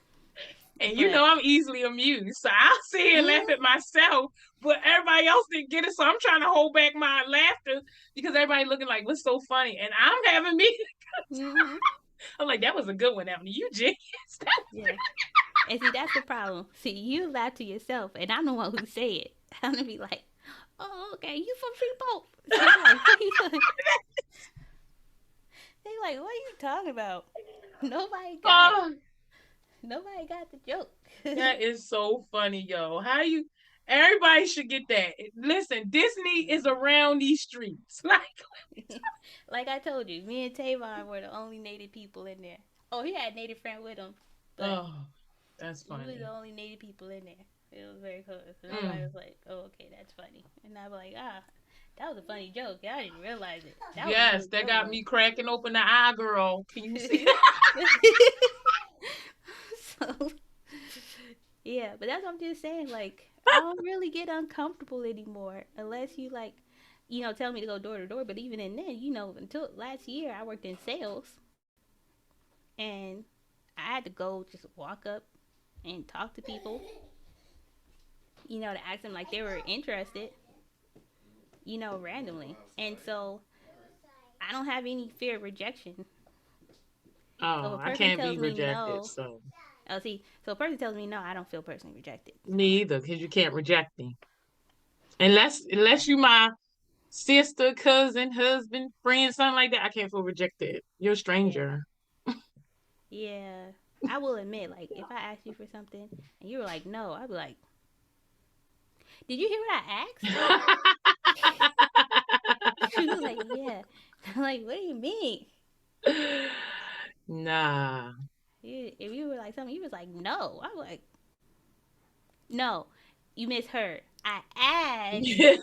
And you But know I'm easily amused. So I'll sit here and laugh mm, at myself, but everybody else didn't get it. So I'm trying to hold back my laughter because everybody looking like what's so funny. And I'm having me. mm-hmm. I'm like, that was a good one, Ebony. You genius. Yeah. And see, that's the problem. See, you laugh to yourself, and I'm the one who say it. I'm gonna be like, "Oh, okay, you from Shreveport?" They like, "What are you talking?" They like, "What are you talking about?" Nobody got it. Oh, Nobody got the joke. that is so funny, yo. How you everybody should get that. Listen, Disney is around these streets. Like Like I told you, me and Tavon were the only native people in there. Oh, he had a native friend with him, but oh, that's we were the funny. only native people in there. It was very cool. So everybody Mm. was like, "Oh, okay, that's funny," and I was like, "Ah, that was a funny joke. I didn't realize it. That was a Yes, really that good got one." me cracking open the eye, girl. Can you see So yeah, but that's what I'm just saying. Like, I don't really get uncomfortable anymore unless you like, tell me to go door to door. But even in then, until last year, I worked in sales and I had to go just walk up and talk to people, to ask them like they were interested, randomly. And so I don't have any fear of rejection. So Oh, if a I person can't tells be me rejected, no, so oh, see, so if a person tells me no, I don't feel personally rejected. So, me either, because you can't reject me. Unless you my sister, cousin, husband, friend, something like that, I can't feel rejected. You're a stranger. yeah, I will admit, like, if I asked you for something and you were like, no, I'd be like, did you hear what I asked? She was like, yeah. I'm like, what do you mean? Nah. If you were like something, you was like, no. I'm like, no, you misheard. I asked.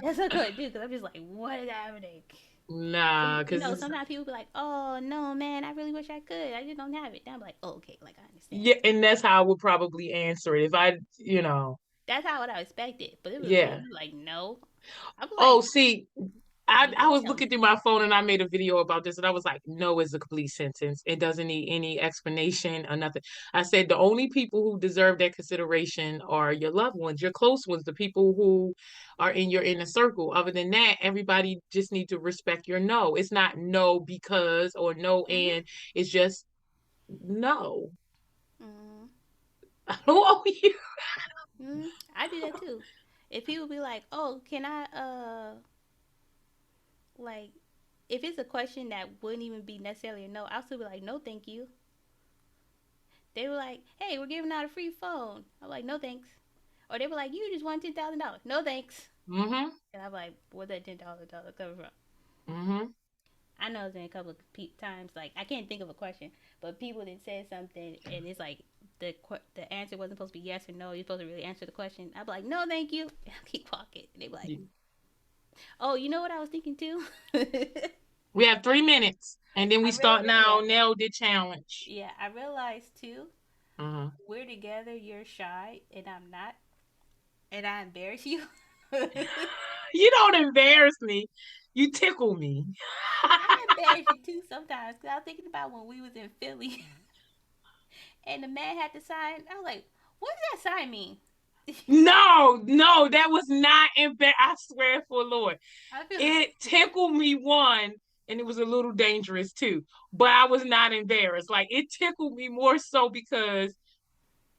That's what I'm going to do because I'm just like, what is happening? Nah, because it's Sometimes people be like, oh, no, man, I really wish I could. I just don't have it. And I'm like, oh, okay, like, I understand. yeah, and that's how I would probably answer it if I. That's how what I expected. But it was like, Yeah. you like, no. I'm Oh, like, see, you I gotta was tell looking me. through my phone and I made a video about this and I was like, no is a complete sentence. It doesn't need any explanation or nothing. I said the only people who deserve that consideration are your loved ones, your close ones, the people who are in your inner circle. Other than that, everybody just need to respect your no. It's not no because or no Mm-hmm. and it's just no. Mm-hmm. I don't owe you. I do that too. If people be like, "Oh, can I like if it's a question that wouldn't even be necessarily a no, I'll still be like, "No, thank you." They were like, "Hey, we're giving out a free phone." I'm like, "No, thanks." Or they were like, "You just won $10,000." No, thanks. Mm-hmm. And I'm like, "Where's that $10,000 coming from?" Mm-hmm. I know it's been a couple of times, like I can't think of a question, but people that said something and it's like the answer wasn't supposed to be yes or no. You're supposed to really answer the question. I'd be like, no, thank you. And I'll keep walking. And they be like, Yeah. oh, you know what I was thinking too? We have 3 minutes, and then we start now. Yeah, Nailed the challenge. yeah. I realized too. Uh-huh. We're together. You're shy, and I'm not, and I embarrass you. You don't embarrass me. You tickle me. I embarrass you too sometimes because I was thinking about when we was in Philly and the man had to sign. I was like, what does that sign mean? No, no, that was not embarrassing. I swear for the Lord. I feel It tickled me one, and it was a little dangerous too. But I was not embarrassed. Like it tickled me more so because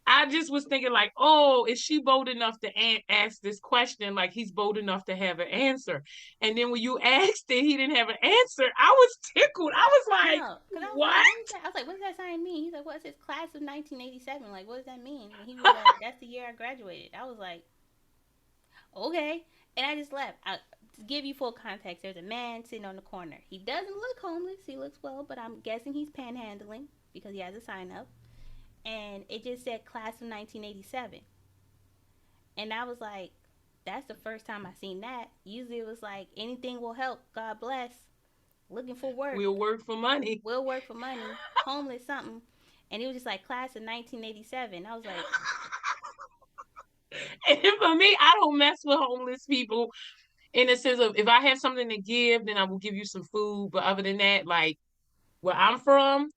I just was thinking like, oh, is she bold enough to ask this question? Like he's bold enough to have an answer. And then when you asked it, he didn't have an answer. I was tickled. I was like, no, because I was like, what? what is that? I was like, what does that sign mean? He's like, what's his class of 1987? Like, what does that mean? And he was like, that's the year I graduated. I was like, okay. And I just left. To give you full context, there's a man sitting on the corner. He doesn't look homeless. He looks well, but I'm guessing he's panhandling because he has a sign up. And it just said class of 1987. And I was like, that's the first time I seen that. Usually it was like, anything will help. God bless. Looking for work. We'll work for money. Will work for money. Homeless something. And it was just like class of 1987. I was like, And for me, I don't mess with homeless people in the sense of if I have something to give, then I will give you some food. But other than that, like where I'm from,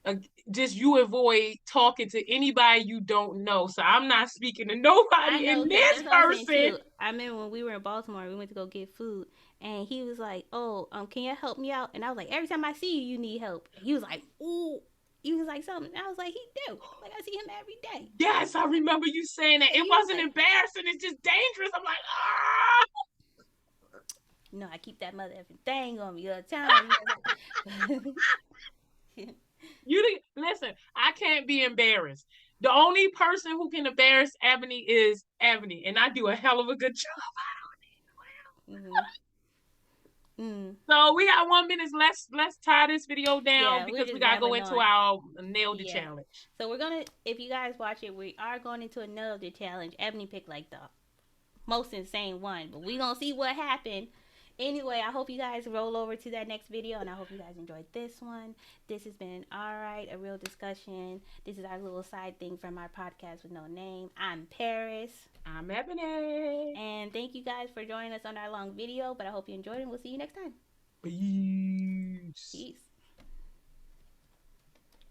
uh, just you avoid talking to anybody you don't know. So I'm not speaking to I nobody know, in because this that's what I'm saying person. too. I remember when we were in Baltimore, we went to go get food, and he was like, "Oh, can you help me out?" And I was like, "Every time I see you, you need help." And he was like, "Ooh," he was like something. And I was like, "He do." Like I see him every day. Yes, I remember you saying that. And It he was wasn't like, embarrassing. It's just dangerous. I'm like, ah. "No, I keep that mother effing thing on me all the time." You didn't listen. I can't be embarrassed. The only person who can embarrass Ebony is Ebony, and I do a hell of a good job. mm-hmm. Mm. So we got 1 minute. Let's tie this video down Yeah, we're because we just gotta go babbling into on. our nail the Yeah. challenge. So we're gonna, if you guys watch it, we are going into another challenge. Ebony picked like the most insane one, but we gonna see what happened. Anyway, I hope you guys roll over to that next video, and I hope you guys enjoyed this one. This has been a real discussion. This is our little side thing from our podcast with no name. I'm Paris, I'm Ebony. and thank you guys for joining us on our long video. But I hope you enjoyed, and we'll see you next time. Bye.